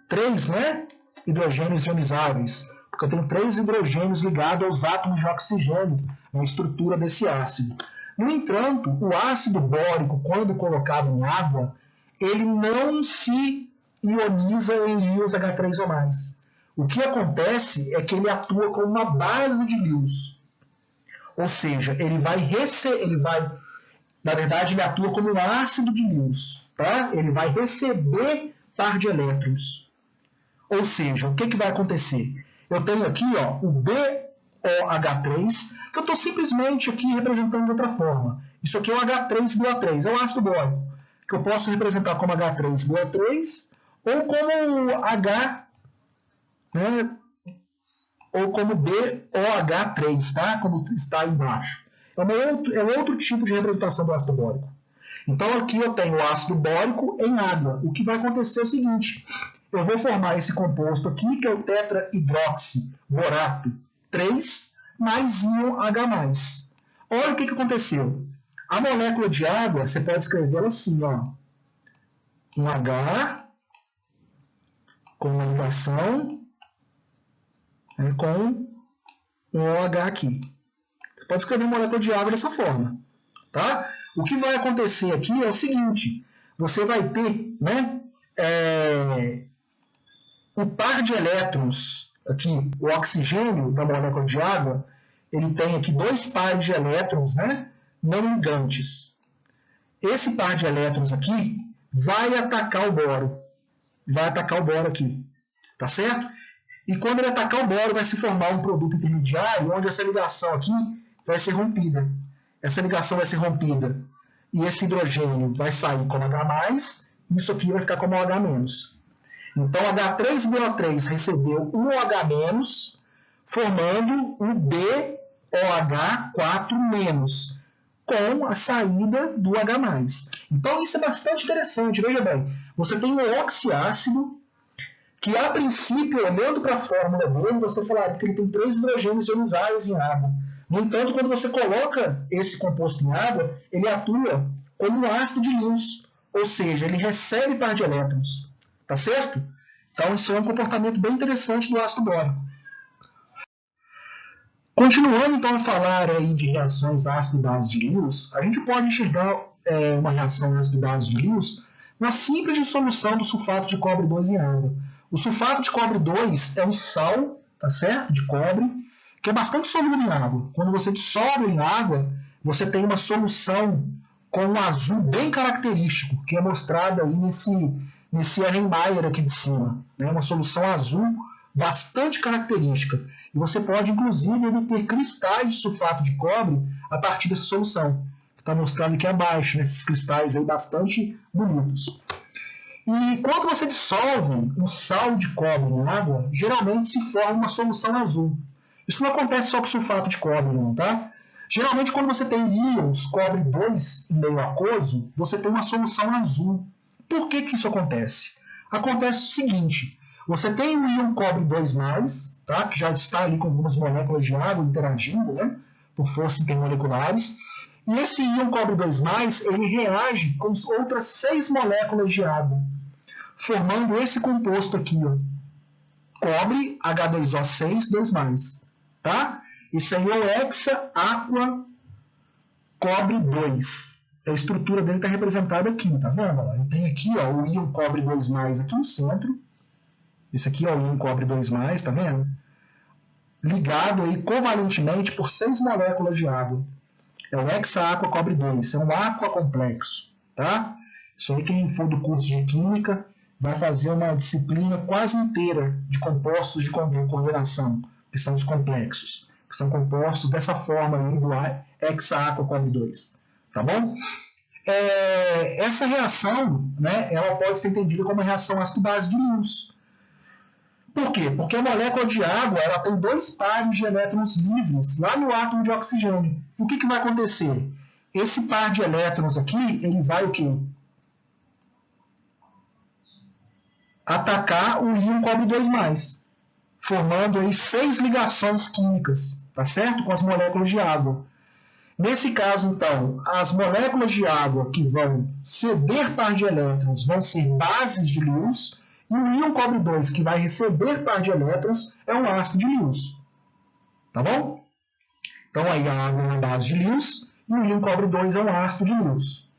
Speaker 1: 3, né? Hidrogênios ionizáveis, porque eu tenho 3 hidrogênios ligados aos átomos de oxigênio na estrutura desse ácido. No entanto, o ácido bórico, quando colocado em água, ele não se ioniza em íons H3 ou mais. O que acontece é que ele atua como uma base de Lewis. Ou seja, ele atua como um ácido de Lewis, tá? Ele vai receber par de elétrons. Ou seja, o que vai acontecer? Eu tenho aqui o BOH3, que eu estou simplesmente aqui representando de outra forma. Isso aqui é o H3BO3, é o ácido bórico, que eu posso representar como H3BO3 ou como H, né, ou como BOH3, tá? Como está aí embaixo. É outro tipo de representação do ácido bórico. Então aqui eu tenho o ácido bórico em água. O que vai acontecer é o seguinte: eu vou formar esse composto aqui, que é o tetrahidroxiborato 3 mais íon H+. Olha o que aconteceu. A molécula de água, você pode escrever ela assim, um H com uma ligação com um OH aqui. Você pode escrever molécula de água dessa forma, tá? O que vai acontecer aqui é o seguinte: você vai ter, né, o par de elétrons, aqui, o oxigênio da molécula de água, ele tem aqui 2 pares de elétrons, né, não ligantes. Esse par de elétrons aqui vai atacar o boro. Vai atacar o boro aqui. Tá certo? E quando ele atacar o boro, vai se formar um produto intermediário, onde essa ligação aqui vai ser rompida. Essa ligação vai ser rompida. E esse hidrogênio vai sair como H+, e isso aqui vai ficar como OH-. Então, H3BO3 recebeu um OH-, formando um BOH4-, com a saída do H+. Então, isso é bastante interessante. Veja bem, você tem um oxiácido que, a princípio, olhando para a fórmula dele, você falaria que ele tem 3 hidrogênios ionizáveis em água. No entanto, quando você coloca esse composto em água, ele atua como um ácido de Lewis, ou seja, ele recebe par de elétrons. Tá certo? Então, isso é um comportamento bem interessante do ácido bórico. Continuando, então, a falar aí de reações ácido-base de Lewis, a gente pode enxergar uma reação ácido-base de Lewis na simples dissolução do sulfato de cobre 2 em água. O sulfato de cobre 2 é um sal, tá certo? De cobre, que é bastante solúvel em água. Quando você dissolve em água, você tem uma solução com um azul bem característico, que é mostrado aí nesse Erlenmeyer aqui de cima. Né? Uma solução azul bastante característica. E você pode, inclusive, obter cristais de sulfato de cobre a partir dessa solução, que está mostrado aqui abaixo, né? Esses cristais aí bastante bonitos. E quando você dissolve um sal de cobre em água, geralmente se forma uma solução azul. Isso não acontece só com sulfato de cobre, não, tá? Geralmente, quando você tem íons cobre 2 em meio aquoso, você tem uma solução azul. Por que isso acontece? Acontece o seguinte: você tem um íon cobre 2+, tá? Que já está ali com algumas moléculas de água interagindo, né? Por forças intermoleculares. E esse íon cobre 2+, ele reage com outras 6 moléculas de água, formando esse composto aqui, ó, cobre H2O6 2+, tá? Isso aí é o hexa aqua cobre 2. A estrutura dele está representada aqui, tá vendo? Ele tem aqui, ó, o íon cobre 2+ aqui no centro. Esse aqui é o íon cobre 2+, tá vendo? Ligado aí covalentemente por 6 moléculas de água. É o hexa aqua cobre 2, é um aqua complexo, tá? Isso aí quem for do curso de Química vai fazer uma disciplina quase inteira de compostos de coordenação, que são os complexos, que são compostos dessa forma aí do hexa aqua cobre 2, tá bom? Essa reação, né, ela pode ser entendida como uma reação ácido-base de Lewis. Por quê? Porque a molécula de água ela tem 2 pares de elétrons livres lá no átomo de oxigênio. E o que vai acontecer? Esse par de elétrons aqui, ele vai o quê? Atacar o íon cobre 2+, formando aí 6 ligações químicas, tá certo? Com as moléculas de água. Nesse caso, então, as moléculas de água que vão ceder par de elétrons vão ser bases de Lewis, e o íon cobre 2 que vai receber par de elétrons é um ácido de Lewis. Tá bom? Então, aí a água é uma base de Lewis e o íon cobre 2 é um ácido de Lewis.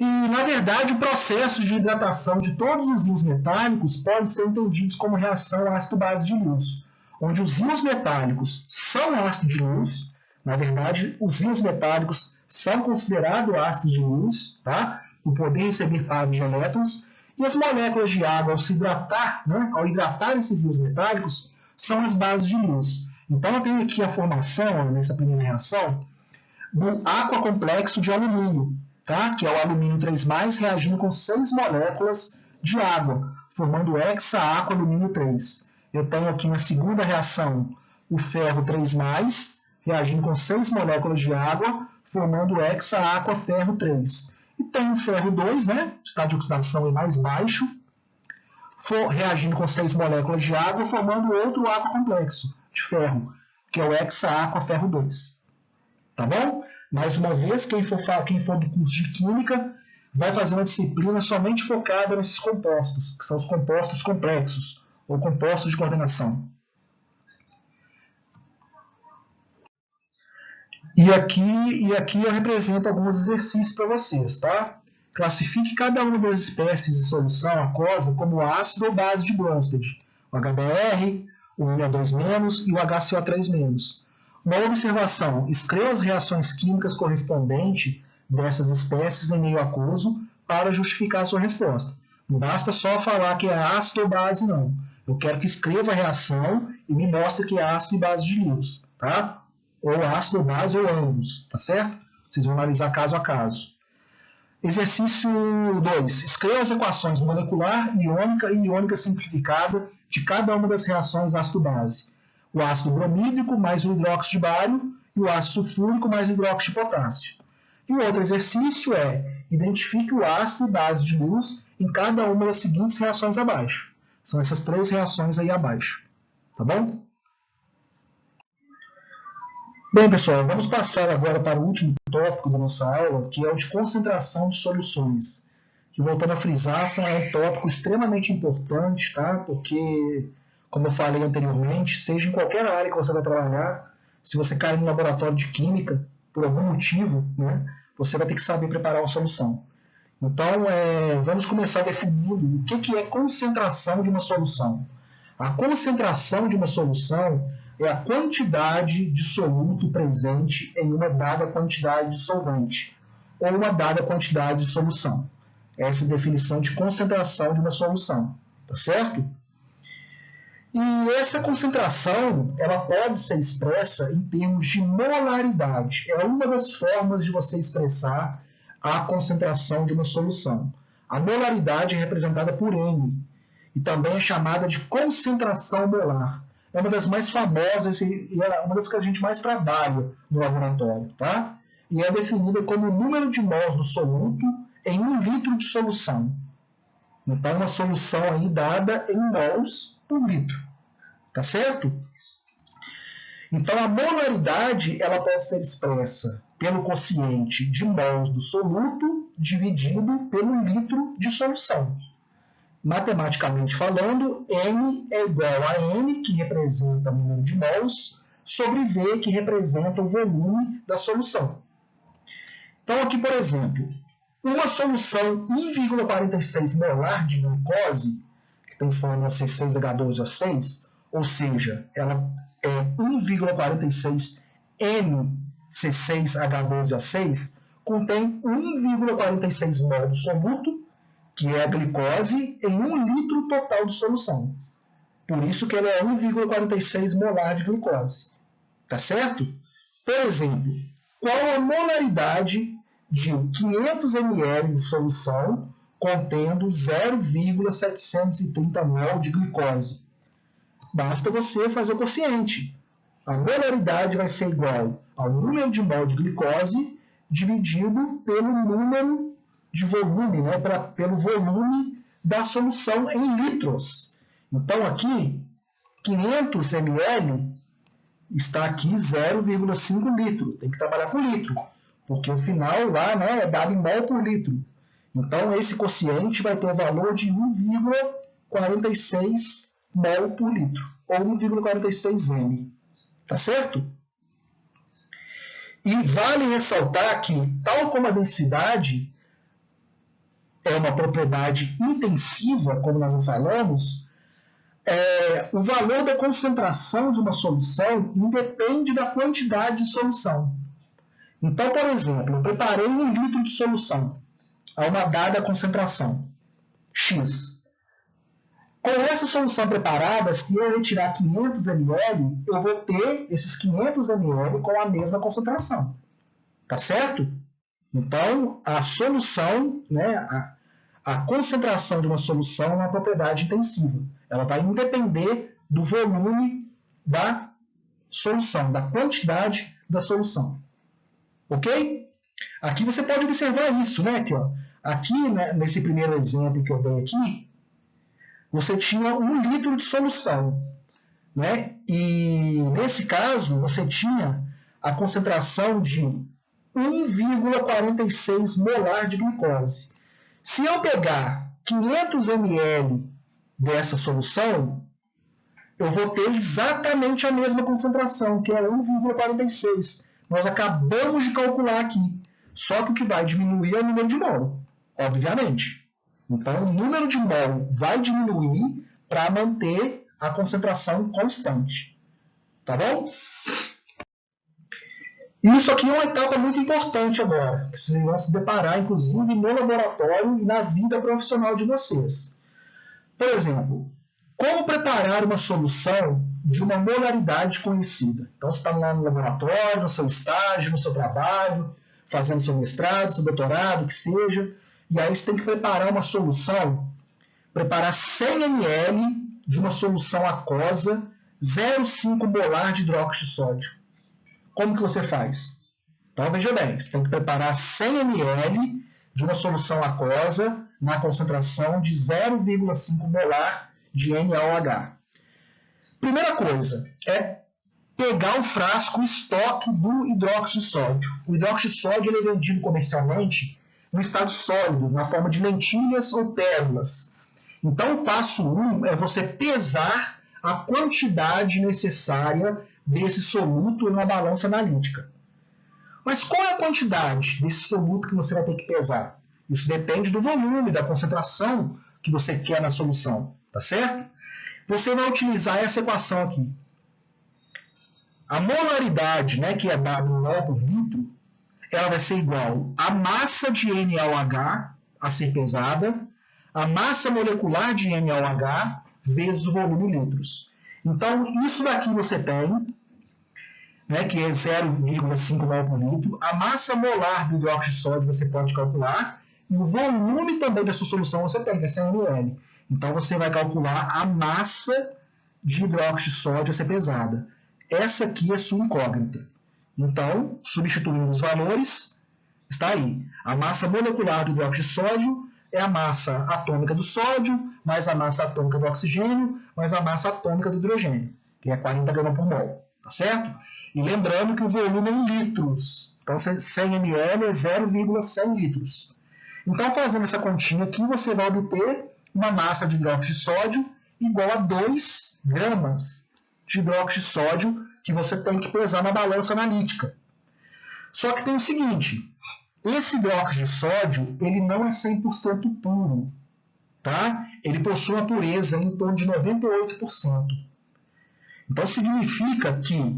Speaker 1: E, na verdade, o processo de hidratação de todos os íons metálicos pode ser entendido como reação ácido-base de Lewis, onde os íons metálicos são ácido de Lewis. Na verdade, os íons metálicos são considerados ácidos de Lewis, tá? Por poder receber pares de elétrons. E as moléculas de água, ao se hidratar, né? Ao hidratar esses íons metálicos, são as bases de Lewis. Então, eu tenho aqui a formação, nessa primeira reação, do aqua complexo de alumínio, tá? Que é o alumínio 3+, reagindo com 6 moléculas de água, formando o hexa aqua alumínio 3. Eu tenho aqui na segunda reação o ferro 3+, reagindo com 6 moléculas de água, formando o hexa aqua ferro 3. E tem o ferro 2, né? Estado de oxidação é mais baixo, reagindo com 6 moléculas de água, formando outro aqua complexo de ferro, que é o hexa aqua ferro 2. Tá bom? Mais uma vez, quem for do curso de Química vai fazer uma disciplina somente focada nesses compostos, que são os compostos complexos, ou compostos de coordenação. E aqui eu represento alguns exercícios para vocês, tá? Classifique cada uma das espécies de solução aquosa como ácido ou base de Bronsted, o HBr, o Na2- e o HCO3-. Uma observação: escreva as reações químicas correspondentes dessas espécies em meio aquoso para justificar a sua resposta. Não basta só falar que é ácido ou base, não. Eu quero que escreva a reação e me mostre que é ácido e base de Lewis, tá? Ou ácido ou base ou ambos, tá certo? Vocês vão analisar caso a caso. Exercício 2. Escreva as equações molecular, iônica e iônica simplificada de cada uma das reações ácido-base. O ácido bromídrico mais o hidróxido de bário e o ácido sulfúrico mais o hidróxido de potássio. E o outro exercício é: identifique o ácido e base de Lewis em cada uma das seguintes reações abaixo. São essas 3 reações aí abaixo. Tá bom? Bem, pessoal, vamos passar agora para o último tópico da nossa aula, que é o de concentração de soluções. Que, voltando a frisar, é um tópico extremamente importante, tá? Porque, como eu falei anteriormente, seja em qualquer área que você vai trabalhar, se você cair no laboratório de química, por algum motivo, né, você vai ter que saber preparar uma solução. Então, vamos começar definindo o que é concentração de uma solução. A concentração de uma solução é a quantidade de soluto presente em uma dada quantidade de solvente, ou uma dada quantidade de solução. Essa é a definição de concentração de uma solução, tá certo? E essa concentração, ela pode ser expressa em termos de molaridade. É uma das formas de você expressar a concentração de uma solução. A molaridade é representada por M, e também é chamada de concentração molar. É uma das mais famosas e é uma das que a gente mais trabalha no laboratório, tá? E é definida como o número de mols do soluto em 1 litro de solução. Então, uma solução aí dada em mols por litro, tá certo? Então, a molaridade ela pode ser expressa pelo quociente de mols do soluto dividido pelo litro de solução. Matematicamente falando, M é igual a N, que representa o número de mols, sobre V, que representa o volume da solução. Então, aqui, por exemplo, uma solução 1,46 molar de glicose, que tem fórmula C6H12O6, ou seja, ela é 1,46 NC6H12O6, contém 1,46 mol do soluto, que é a glicose, em 1 litro total de solução. Por isso que ela é 1,46 molar de glicose. Tá certo? Por exemplo, qual a molaridade de 500 ml de solução contendo 0,730 mol de glicose? Basta você fazer o quociente. A molaridade vai ser igual ao número de mol de glicose dividido pelo número de volume, né, pelo volume da solução em litros. Então, aqui, 500 ml está aqui 0,5 litro. Tem que trabalhar com litro, porque o final lá, né, é dado em mol por litro. Então, esse quociente vai ter o valor de 1,46 mol por litro, ou 1,46 m. Tá certo? E vale ressaltar que, tal como a densidade é uma propriedade intensiva, como nós falamos, o valor da concentração de uma solução independe da quantidade de solução. Então, por exemplo, eu preparei 1 litro de solução a uma dada concentração, X. Com essa solução preparada, se eu retirar 500 ml, eu vou ter esses 500 ml com a mesma concentração. Tá certo? Então, a solução, né, a concentração de uma solução é uma propriedade intensiva. Ela vai depender do volume da solução, da quantidade da solução. Ok? Aqui você pode observar isso, né? Aqui, né, nesse primeiro exemplo que eu dei aqui, você tinha 1 litro de solução, né? E nesse caso, você tinha a concentração de 1,46 molar de glicose. Se eu pegar 500 ml dessa solução, eu vou ter exatamente a mesma concentração, que é 1,46. Nós acabamos de calcular aqui. Só que o que vai diminuir é o número de mol, obviamente. Então, o número de mol vai diminuir para manter a concentração constante. Tá bom? Isso aqui é uma etapa muito importante agora, que vocês vão se deparar, inclusive, no laboratório e na vida profissional de vocês. Por exemplo, como preparar uma solução de uma molaridade conhecida? Então, você está lá no laboratório, no seu estágio, no seu trabalho, fazendo seu mestrado, seu doutorado, o que seja, e aí você tem que preparar uma solução, preparar 100 ml de uma solução aquosa, 0,5 molar de hidróxido de sódio. Como que você faz? Então, veja bem, você tem que preparar 100 ml de uma solução aquosa na concentração de 0,5 molar de NaOH. Primeira coisa é pegar o frasco estoque do hidróxido de sódio. O hidróxido de sódio ele é vendido comercialmente no estado sólido, na forma de lentilhas ou pérolas. Então, o passo 1 é você pesar a quantidade necessária desse soluto em uma balança analítica. Mas qual é a quantidade desse soluto que você vai ter que pesar? Isso depende do volume, da concentração que você quer na solução, tá certo? Você vai utilizar essa equação aqui. A molaridade, né, que é dada em mol por litro, ela vai ser igual à massa de NaOH a ser pesada, a massa molecular de NaOH vezes o volume em litros. Então, isso daqui você tem, né, que é 0,5 mol por litro. A massa molar do hidróxido de sódio você pode calcular, e o volume também da sua solução você tem, que é 100 ml. Então, você vai calcular a massa de hidróxido de sódio a ser pesada. Essa aqui é a sua incógnita. Então, substituindo os valores, está aí. A massa molecular do hidróxido de sódio é a massa atômica do sódio, mais a massa atômica do oxigênio, mais a massa atômica do hidrogênio, que é 40 gramas por mol. Tá certo? E lembrando que o volume é em litros. Então, 100 ml é 0,100 litros. Então, fazendo essa continha aqui, você vai obter uma massa de hidróxido de sódio igual a 2 gramas de hidróxido de sódio que você tem que pesar na balança analítica. Só que tem o seguinte, esse hidróxido de sódio ele não é 100% puro, tá? Ele possui uma pureza em torno de 98%. Então, significa que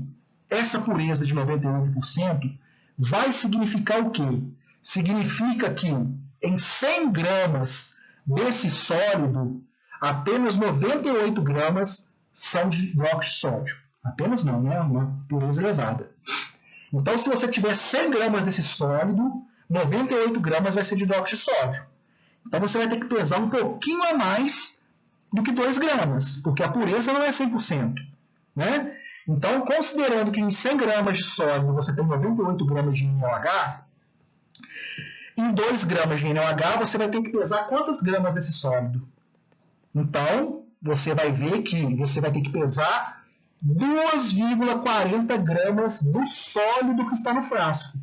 Speaker 1: essa pureza de 98% vai significar o quê? Significa que em 100 gramas desse sólido, apenas 98 gramas são de hidróxido de sódio. Apenas não, né? Uma pureza elevada. Então, se você tiver 100 gramas desse sólido, 98 gramas vai ser de hidróxido de sódio. Então, você vai ter que pesar um pouquinho a mais do que 2 gramas, porque a pureza não é 100%. Né? Então, considerando que em 100 gramas de sólido você tem 98 gramas de NaOH, em 2 gramas de NaOH você vai ter que pesar quantas gramas desse sólido? Então, você vai ver que você vai ter que pesar 2,40 gramas do sólido que está no frasco.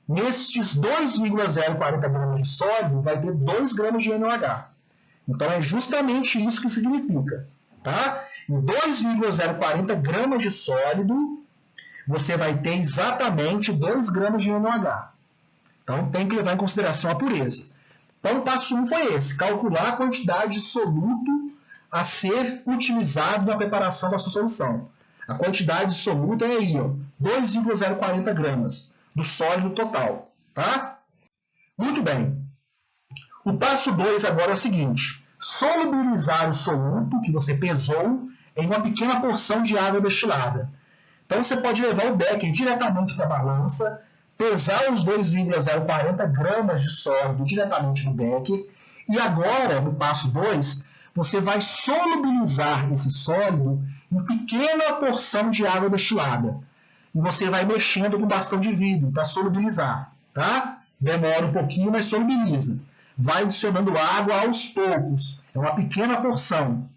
Speaker 1: Nestes 2,040 gramas de sólido, vai ter 2 gramas de NaOH. Então, é justamente isso que significa. Tá? Em 2,040 gramas de sólido, você vai ter exatamente 2 gramas de NaOH. Então, tem que levar em consideração a pureza. Então, o passo 1 foi esse, calcular a quantidade de soluto a ser utilizado na preparação da sua solução. A quantidade de soluto é aí, 2,040 gramas do sólido total. Tá? Muito bem. O passo 2 agora é o seguinte, solubilizar o soluto que você pesou em uma pequena porção de água destilada. Então, você pode levar o becker diretamente para a balança, pesar os 2,040 gramas de sólido diretamente no becker, e agora, no passo 2, você vai solubilizar esse sólido em pequena porção de água destilada. E você vai mexendo com bastão de vidro para solubilizar. Tá? Demora um pouquinho, mas solubiliza. Vai adicionando água aos poucos. É uma pequena porção.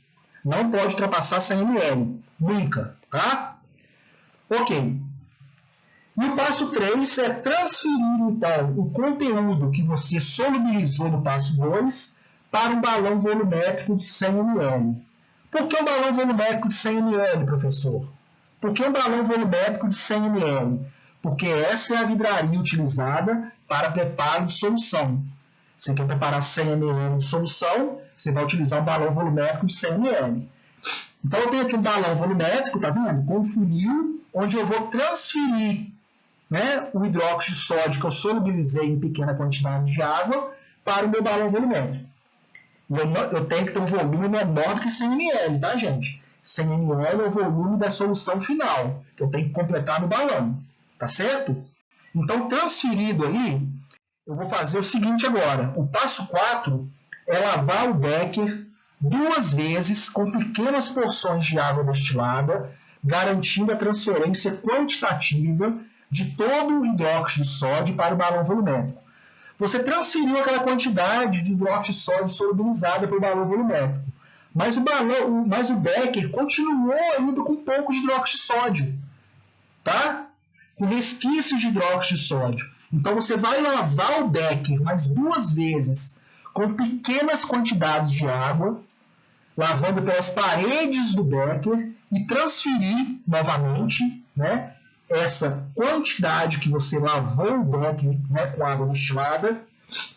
Speaker 1: Não pode ultrapassar 100 ml. Nunca. Tá? Ok. E o passo 3 é transferir, então, o conteúdo que você solubilizou no passo 2 para um balão volumétrico de 100 ml. Por que um balão volumétrico de 100 ml, professor? Por que um balão volumétrico de 100 ml? Porque essa é a vidraria utilizada para preparo de solução. Você quer preparar 100 ml de solução, você vai utilizar um balão volumétrico de 100 ml. Então, eu tenho aqui um balão volumétrico, tá vendo? Com um funil, onde eu vou transferir, né, o hidróxido de sódio que eu solubilizei em pequena quantidade de água para o meu balão volumétrico. Eu tenho que ter um volume menor do que 100 ml, tá, gente? 100 ml é o volume da solução final, que eu tenho que completar no balão. Tá certo? Então, transferido aí, eu vou fazer o seguinte agora. O passo 4 é lavar o becker 2 vezes com pequenas porções de água destilada, garantindo a transferência quantitativa de todo o hidróxido de sódio para o balão volumétrico. Você transferiu aquela quantidade de hidróxido de sódio solubilizada para o balão volumétrico, mas o becker continuou ainda com pouco de hidróxido de sódio, tá? Com resquícios de hidróxido de sódio. Então, você vai lavar o becker mais 2 vezes com pequenas quantidades de água, lavando pelas paredes do becker e transferir novamente, né, essa quantidade que você lavou o becker, né, com água destilada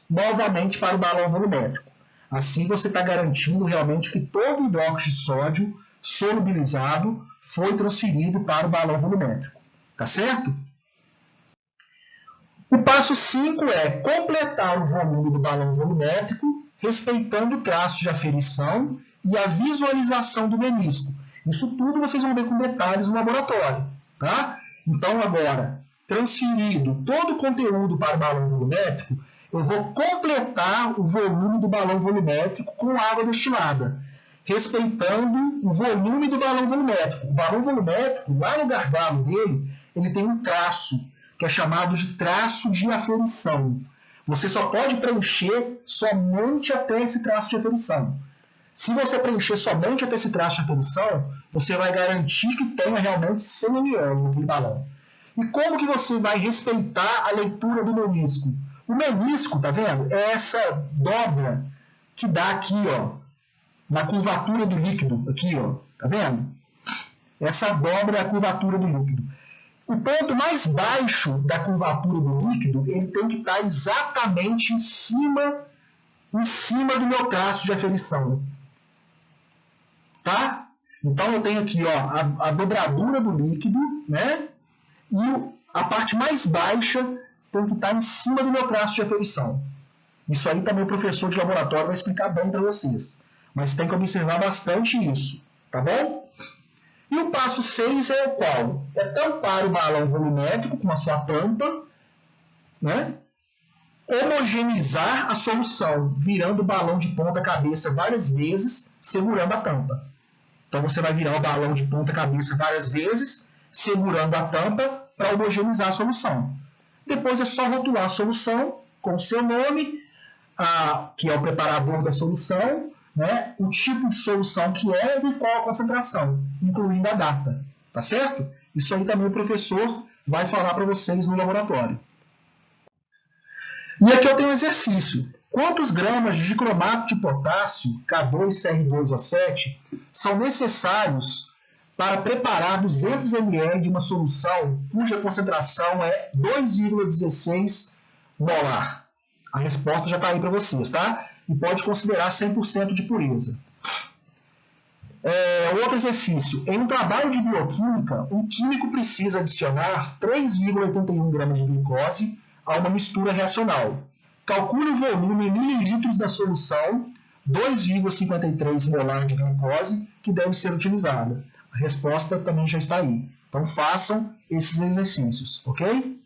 Speaker 1: novamente para o balão volumétrico. Assim você está garantindo realmente que todo o hidróxido de sódio solubilizado foi transferido para o balão volumétrico. Tá certo? O passo 5 é completar o volume do balão volumétrico, respeitando o traço de aferição e a visualização do menisco. Isso tudo vocês vão ver com detalhes no laboratório. Tá? Então, agora, transferido todo o conteúdo para o balão volumétrico, eu vou completar o volume do balão volumétrico com água destilada, respeitando o volume do balão volumétrico. O balão volumétrico, lá no gargalo dele, ele tem um traço, que é chamado de traço de aferição. Você só pode preencher somente até esse traço de aferição. Se você preencher somente até esse traço de aferição, você vai garantir que tenha realmente 100 ml naquele balão. E como que você vai respeitar a leitura do menisco? O menisco, tá vendo? É essa dobra que dá aqui, ó, na curvatura do líquido, aqui, ó, tá vendo? Essa dobra é a curvatura do líquido. O ponto mais baixo da curvatura do líquido, ele tem que estar exatamente em cima do meu traço de aferição. Tá? Então eu tenho aqui, ó, a dobradura do líquido, né? E a parte mais baixa tem que estar em cima do meu traço de aferição. Isso aí também o professor de laboratório vai explicar bem para vocês. Mas tem que observar bastante isso, tá bom? E o passo 6 é o qual? É tampar o balão volumétrico com a sua tampa, né? Homogeneizar a solução, virando o balão de ponta cabeça várias vezes, segurando a tampa. Então você vai virar o balão de ponta cabeça várias vezes, segurando a tampa para homogeneizar a solução. Depois é só rotular a solução com o seu nome, que é o preparador da solução, né, o tipo de solução que é e qual a concentração, incluindo a data. Tá certo? Isso aí também o professor vai falar para vocês no laboratório. E aqui eu tenho um exercício. Quantos gramas de dicromato de potássio, K2CR2O7, são necessários para preparar 200 ml de uma solução cuja concentração é 2,16 molar? A resposta já está aí para vocês, tá? E pode considerar 100% de pureza. Outro exercício. Em um trabalho de bioquímica, um químico precisa adicionar 3,81 gramas de glicose a uma mistura reacional. Calcule o volume em mililitros da solução, 2,53 molar de glicose, que deve ser utilizada. A resposta também já está aí. Então façam esses exercícios, ok?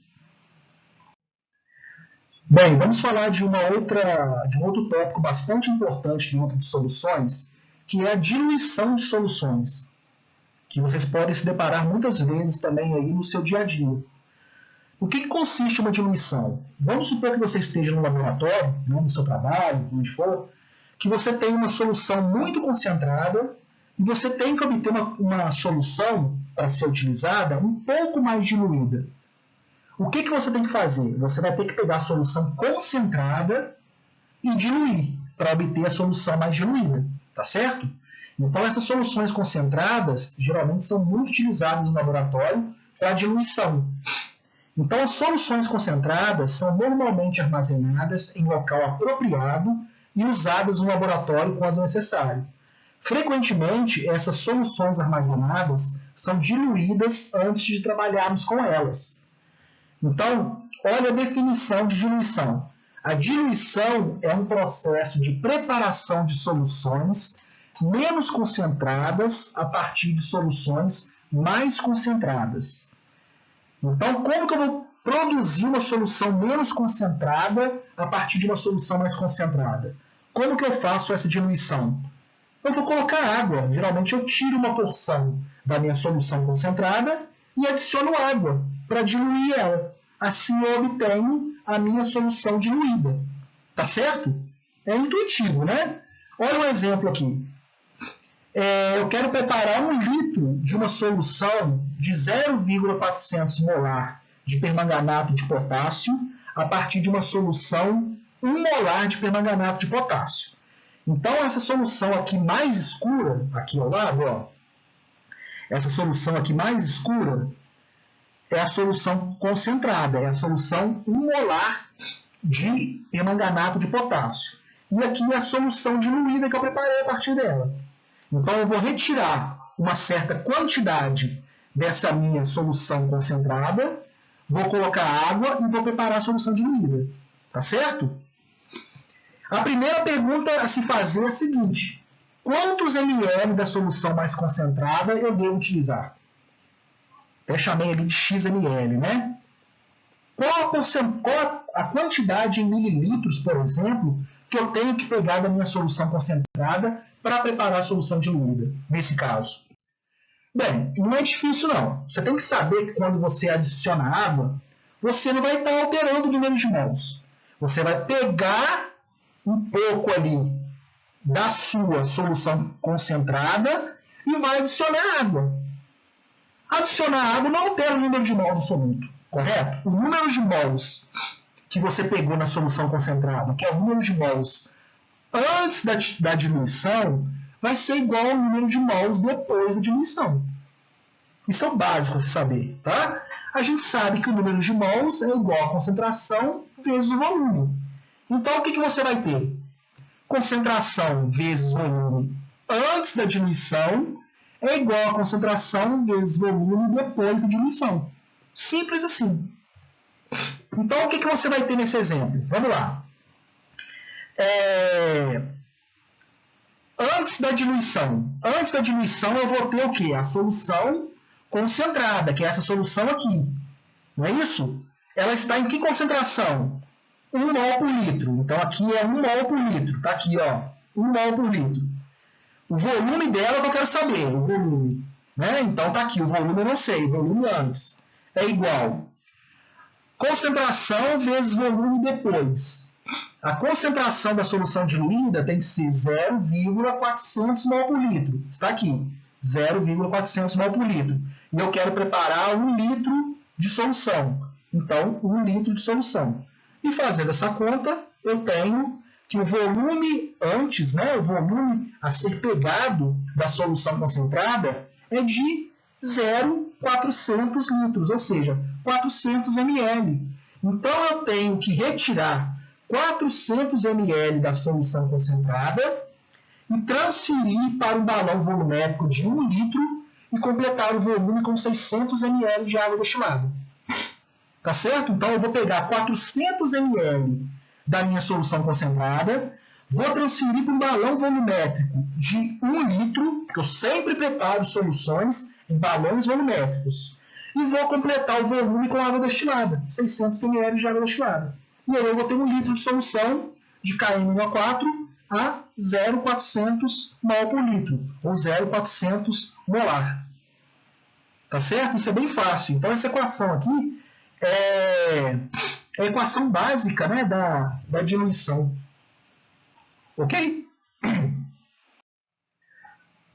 Speaker 1: Bem, vamos falar de um outro tópico bastante importante dentro de soluções, que é a diluição de soluções, que vocês podem se deparar muitas vezes também aí no seu dia a dia. O que consiste uma diluição? Vamos supor que você esteja no laboratório, no seu trabalho, onde for, que você tem uma solução muito concentrada e você tem que obter uma solução para ser utilizada um pouco mais diluída. O que você tem que fazer? Você vai ter que pegar a solução concentrada e diluir para obter a solução mais diluída, tá certo? Então essas soluções concentradas geralmente são muito utilizadas no laboratório para diluição. Então as soluções concentradas são normalmente armazenadas em local apropriado e usadas no laboratório quando necessário. Frequentemente, essas soluções armazenadas são diluídas antes de trabalharmos com elas. Então, olha a definição de diluição. A diluição é um processo de preparação de soluções menos concentradas a partir de soluções mais concentradas. Então, como que eu vou produzir uma solução menos concentrada a partir de uma solução mais concentrada? Como que eu faço essa diluição? Eu vou colocar água. Geralmente eu tiro uma porção da minha solução concentrada e adiciono água para diluir ela. Assim eu obtenho a minha solução diluída. Tá certo? É intuitivo, né? Olha um exemplo aqui. Eu quero preparar 1 litro de uma solução de 0,400 molar de permanganato de potássio a partir de uma solução 1 molar de permanganato de potássio. Então, essa solução aqui mais escura, aqui ao lado, ó, essa solução aqui mais escura é a solução concentrada, é a solução 1 molar de permanganato de potássio. E aqui é a solução diluída que eu preparei a partir dela. Então, eu vou retirar uma certa quantidade dessa minha solução concentrada, vou colocar água e vou preparar a solução diluída. Tá certo? A primeira pergunta a se fazer é a seguinte: quantos ml da solução mais concentrada eu devo utilizar? Até chamei ali de XML, né? Qual a quantidade em mililitros, por exemplo, que eu tenho que pegar da minha solução concentrada para preparar a solução diluída, nesse caso? Bem, não é difícil não. Você tem que saber que quando você adiciona água, você não vai estar alterando o número de mols. Você vai pegar um pouco ali da sua solução concentrada e vai adicionar água. Adicionar água não altera o número de mols do soluto, correto? O número de mols que você pegou na solução concentrada, que é o número de mols antes da diluição, vai ser igual ao número de mols depois da diluição. Isso é o básico a se saber, tá? A gente sabe que o número de mols é igual à concentração vezes o volume. Então, o que você vai ter? Concentração vezes volume antes da diluição é igual a concentração vezes volume depois da diluição. Simples assim. Então, o que você vai ter nesse exemplo? Vamos lá. Antes da diluição. Antes da diluição, eu vou ter o quê? A solução concentrada, que é essa solução aqui. Não é isso? Ela está em que concentração? 1 mol por litro. Então, aqui é 1 mol por litro. Está aqui, ó, 1 mol por litro. O volume dela eu quero saber, o volume. Né? Então, está aqui, o volume eu não sei, o volume antes. É igual concentração vezes volume depois. A concentração da solução diluída tem que ser 0,400 mol por litro. Está aqui, 0,400 mol por litro. E eu quero preparar 1 litro de solução. Então, 1 litro de solução. E fazendo essa conta, eu tenho que o volume antes, né, o volume a ser pegado da solução concentrada é de 0,400 litros, ou seja, 400 ml. Então, eu tenho que retirar 400 ml da solução concentrada e transferir para um balão volumétrico de 1 litro e completar o volume com 600 ml de água destilada. Tá certo? Então, eu vou pegar 400 ml da minha solução concentrada, vou transferir para um balão volumétrico de 1 litro, que eu sempre preparo soluções em balões volumétricos, e vou completar o volume com água destilada, 600 ml de água destilada. E aí eu vou ter 1 litro de solução de KMNO4 a 0,400 mol por litro, ou 0,400 molar. Tá certo? Isso é bem fácil. Então, essa equação aqui é a equação básica, né, da diluição. Ok?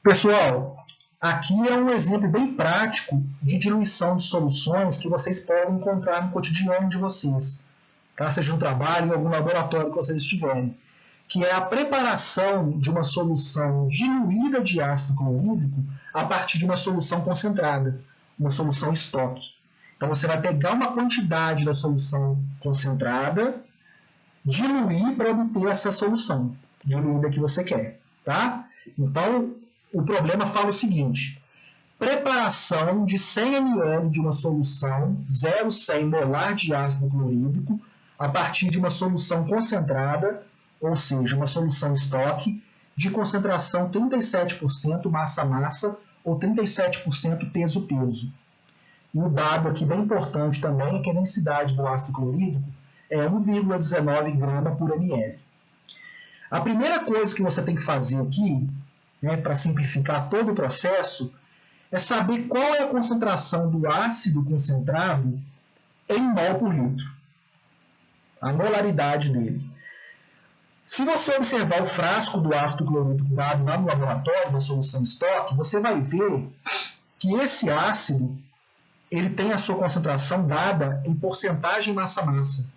Speaker 1: Pessoal, aqui é um exemplo bem prático de diluição de soluções que vocês podem encontrar no cotidiano de vocês, tá? Seja no trabalho, em algum laboratório que vocês estiverem, que é a preparação de uma solução diluída de ácido clorídrico a partir de uma solução concentrada, uma solução estoque. Então, você vai pegar uma quantidade da solução concentrada, diluir para obter essa solução diluída que você quer. Tá? Então, o problema fala o seguinte: preparação de 100 ml de uma solução 0,100 molar de ácido clorídrico a partir de uma solução concentrada, ou seja, uma solução estoque, de concentração 37% massa-massa ou 37% peso-peso. E o dado aqui bem importante também é que a densidade do ácido clorídrico é 1,19 grama por ml. A primeira coisa que você tem que fazer aqui, né, para simplificar todo o processo, é saber qual é a concentração do ácido concentrado em mol por litro. A molaridade dele. Se você observar o frasco do ácido clorídrico dado lá no laboratório, na solução estoque, você vai ver que esse ácido ele tem a sua concentração dada em porcentagem massa-massa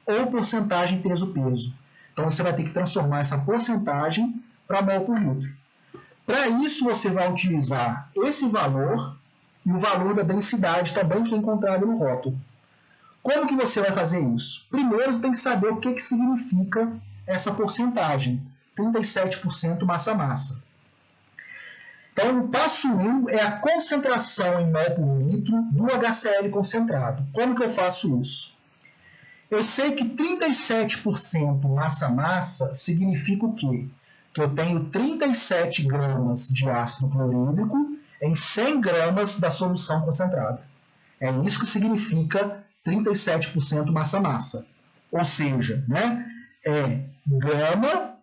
Speaker 1: ou porcentagem peso-peso. Então, você vai ter que transformar essa porcentagem para mol por litro. Para isso, você vai utilizar esse valor e o valor da densidade também que é encontrado no rótulo. Como que você vai fazer isso? Primeiro, você tem que saber o que significa essa porcentagem, 37% massa-massa. Então, o passo 1 é a concentração em mol por litro do HCl concentrado. Como que eu faço isso? Eu sei que 37% massa-massa significa o quê? Que eu tenho 37 gramas de ácido clorídrico em 100 gramas da solução concentrada. É isso que significa 37% massa-massa. Ou seja, né, é grama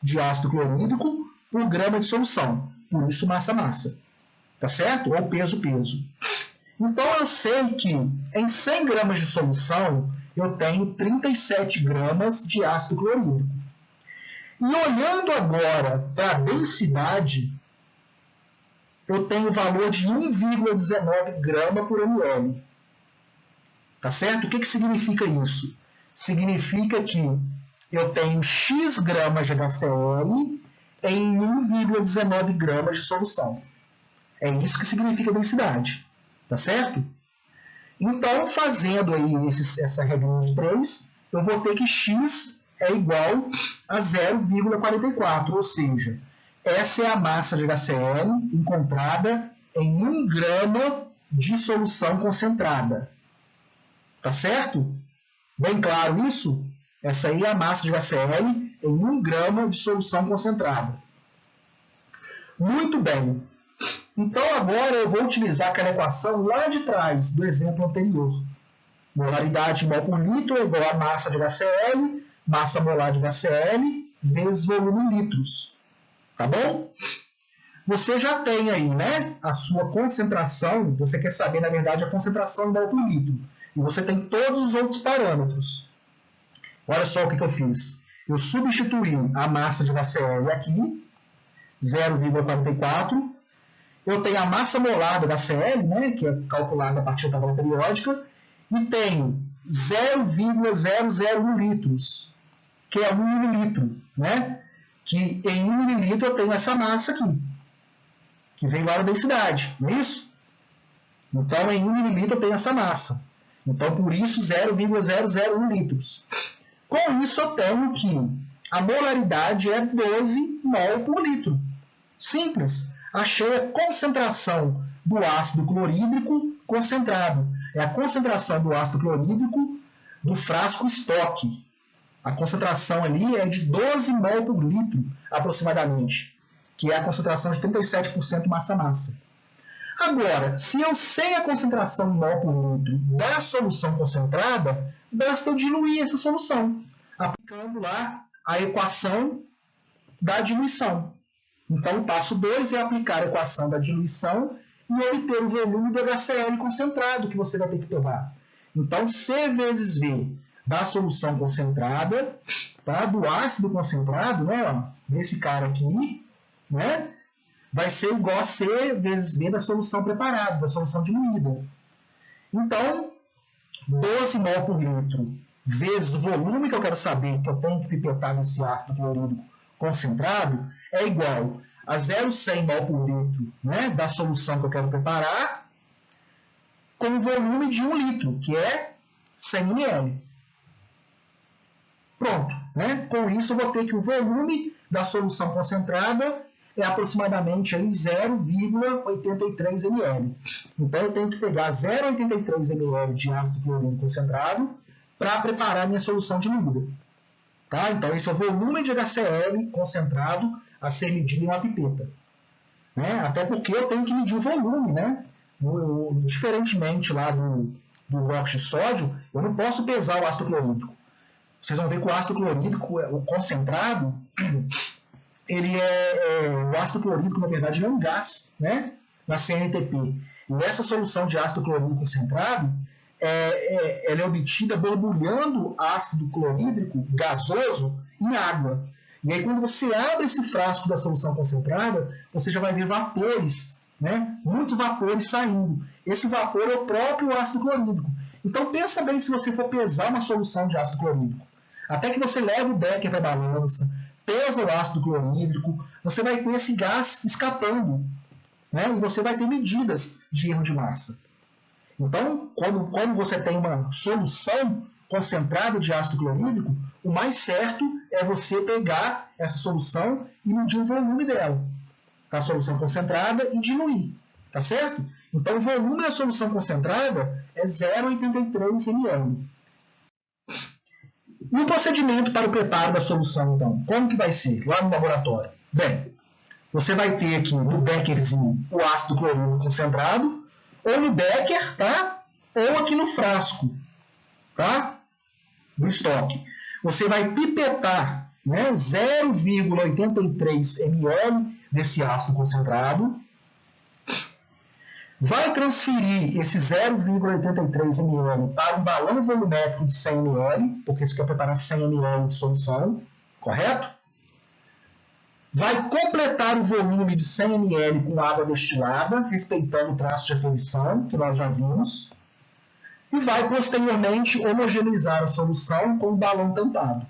Speaker 1: de ácido clorídrico por grama de solução. Por isso, massa-massa. Tá certo? Ou peso-peso. Então, eu sei que em 100 gramas de solução, eu tenho 37 gramas de ácido clorídrico. E olhando agora para a densidade, eu tenho o valor de 1,19 grama por ml. Tá certo? O que significa isso? Significa que eu tenho X gramas de HCl em 1,19 gramas de solução. É isso que significa densidade. Tá certo? Então, fazendo aí essa regra de 3, eu vou ter que X é igual a 0,44, ou seja, essa é a massa de HCl encontrada em 1 grama de solução concentrada. Tá certo? Bem claro isso? Essa aí é a massa de HCl em 1 grama de solução concentrada. Muito bem. Então, agora eu vou utilizar aquela equação lá de trás, do exemplo anterior. Molaridade em mol por litro é igual a massa de HCl, massa molar de HCl, vezes volume em litros. Tá bom? Você já tem aí, né, a sua concentração, você quer saber, na verdade, a concentração em mol por litro. E você tem todos os outros parâmetros. Olha só o que eu fiz. Eu substituí a massa de HCl aqui, 0,44. Eu tenho a massa molar do HCl, né, que é calculada a partir da tabela periódica, e tenho 0,001 litros, que é 1 mililitro, né? Que em 1 mililitro eu tenho essa massa aqui, que vem lá da densidade, não é isso? Então, em 1 mililitro eu tenho essa massa. Então, por isso, 0,001 litros. Com isso, eu tenho que a molaridade é 12 mol por litro. Simples. Achei a concentração do ácido clorídrico concentrado. É a concentração do ácido clorídrico do frasco estoque. A concentração ali é de 12 mol por litro, aproximadamente, que é a concentração de 37% massa-massa. Agora, se eu sei a concentração em mol por litro da solução concentrada, basta eu diluir essa solução, aplicando lá a equação da diluição. Então, o passo 2 é aplicar a equação da diluição e obter o volume do HCl concentrado que você vai ter que tomar. Então, C vezes V da solução concentrada, tá? Do ácido concentrado, né? Ó, desse cara aqui, né? Vai ser igual a C vezes V da solução preparada, da solução diluída. Então, 12 mol por litro vezes o volume que eu quero saber que eu tenho que pipetar nesse ácido clorídrico concentrado é igual a 0,100 mol por litro, né, da solução que eu quero preparar, com um volume de 1 litro, que é 100 ml. Pronto. Né? Com isso, eu vou ter que o volume da solução concentrada é aproximadamente 0,83 ml. Então, eu tenho que pegar 0,83 ml de ácido clorídrico concentrado para preparar a minha solução diluída. Tá? Então, esse é o volume de HCl concentrado a ser medido em uma pipeta. Né? Até porque eu tenho que medir o volume. Né? Diferentemente lá do óxido de sódio, eu não posso pesar o ácido clorídrico. Vocês vão ver que o ácido clorídrico, o concentrado, o ácido clorídrico, na verdade, é um gás, né? Na CNTP. E essa solução de ácido clorídrico concentrado, ela é obtida borbulhando ácido clorídrico gasoso em água. E aí, quando você abre esse frasco da solução concentrada, você já vai ver vapores, né? Muitos vapores saindo. Esse vapor é o próprio ácido clorídrico. Então, pensa bem se você for pesar uma solução de ácido clorídrico. Até que você leve o becker para a balança, pesa o ácido clorídrico, você vai ter esse gás escapando. Né? E você vai ter medidas de erro de massa. Então, quando você tem uma solução concentrada de ácido clorídrico, o mais certo é você pegar essa solução e medir o volume dela. da solução concentrada e diluir, tá certo? Então, o volume da solução concentrada é 0,83 ml. E o procedimento para o preparo da solução, então? Como que vai ser lá no laboratório? Bem, você vai ter aqui no bekerzinho o ácido clorídrico concentrado, ou no beker, tá? Ou aqui no frasco, tá? Do estoque. Você vai pipetar, né, 0,83 ml desse ácido concentrado, vai transferir esse 0,83 ml para um balão volumétrico de 100 ml, porque você quer preparar 100 ml de solução, correto? Vai completar o volume de 100 ml com água destilada, respeitando o traço de aferição, que nós já vimos, e vai posteriormente homogeneizar a solução com o balão tampado,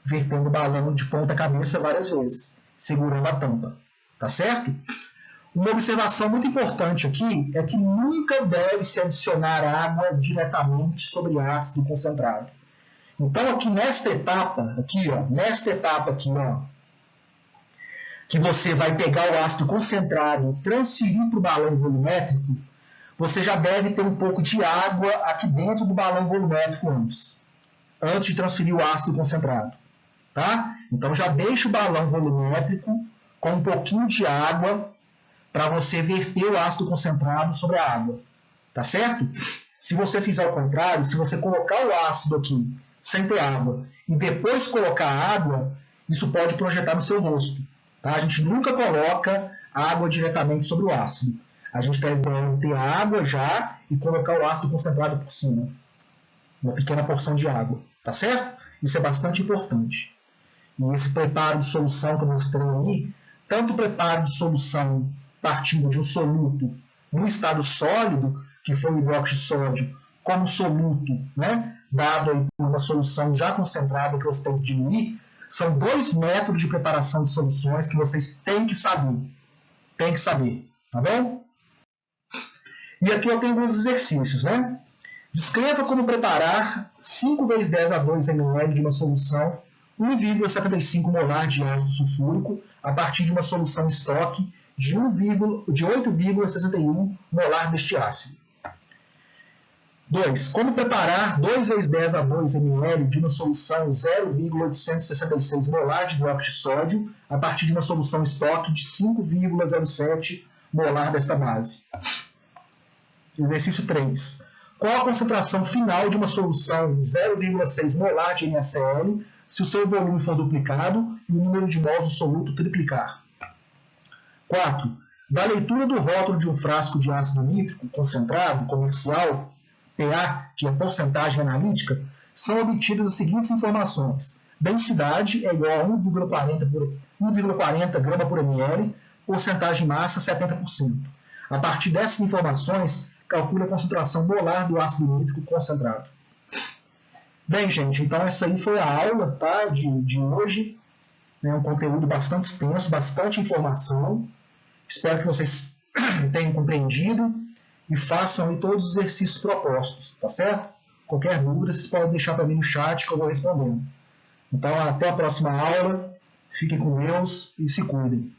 Speaker 1: vertendo o balão de ponta cabeça várias vezes, segurando a tampa, tá certo? Uma observação muito importante aqui é que nunca deve se adicionar água diretamente sobre ácido concentrado. Então, aqui nesta etapa, que você vai pegar o ácido concentrado e transferir para o balão volumétrico, você já deve ter um pouco de água aqui dentro do balão volumétrico antes de transferir o ácido concentrado. Tá? Então, já deixa o balão volumétrico com um pouquinho de água para você verter o ácido concentrado sobre a água. Tá certo? Se você fizer o contrário, se você colocar o ácido aqui sem ter água e depois colocar água, isso pode projetar no seu rosto. Tá? A gente nunca coloca água diretamente sobre o ácido. A gente deve ter a água já e colocar o ácido concentrado por cima. Uma pequena porção de água. Tá certo? Isso é bastante importante. E esse preparo de solução que eu mostrei aí, tanto o preparo de solução partindo de um soluto no estado sólido, que foi o hidróxido de sódio, como soluto, né, dado aí por uma solução já concentrada que você tem que diluir, são dois métodos de preparação de soluções que vocês têm que saber. Tem que saber, tá bom? E aqui eu tenho alguns exercícios, né? Descreva como preparar 5 × 10 a 2 ml de uma solução 1,75 molar de ácido sulfúrico a partir de uma solução estoque de 8,61 molar deste ácido. 2. Como preparar 2 × 10 a 2 ml de uma solução 0,866 molar de hidróxido de sódio a partir de uma solução estoque de 5,07 molar desta base. Exercício 3. Qual a concentração final de uma solução 0,6 molar de NaCl se o seu volume for duplicado e o número de mols do soluto triplicar? 4. Da leitura do rótulo de um frasco de ácido nítrico concentrado comercial, PA, que é porcentagem analítica, são obtidas as seguintes informações. Densidade é igual a 1,40 grama por ml, porcentagem massa 70%. A partir dessas informações, calcule a concentração molar do ácido nítrico concentrado. Bem, gente, então essa aí foi a aula, tá, de hoje. É um conteúdo bastante extenso, bastante informação. Espero que vocês tenham compreendido e façam aí todos os exercícios propostos, tá certo? Qualquer dúvida, vocês podem deixar para mim no chat que eu vou respondendo. Então, até a próxima aula. Fiquem com Deus e se cuidem.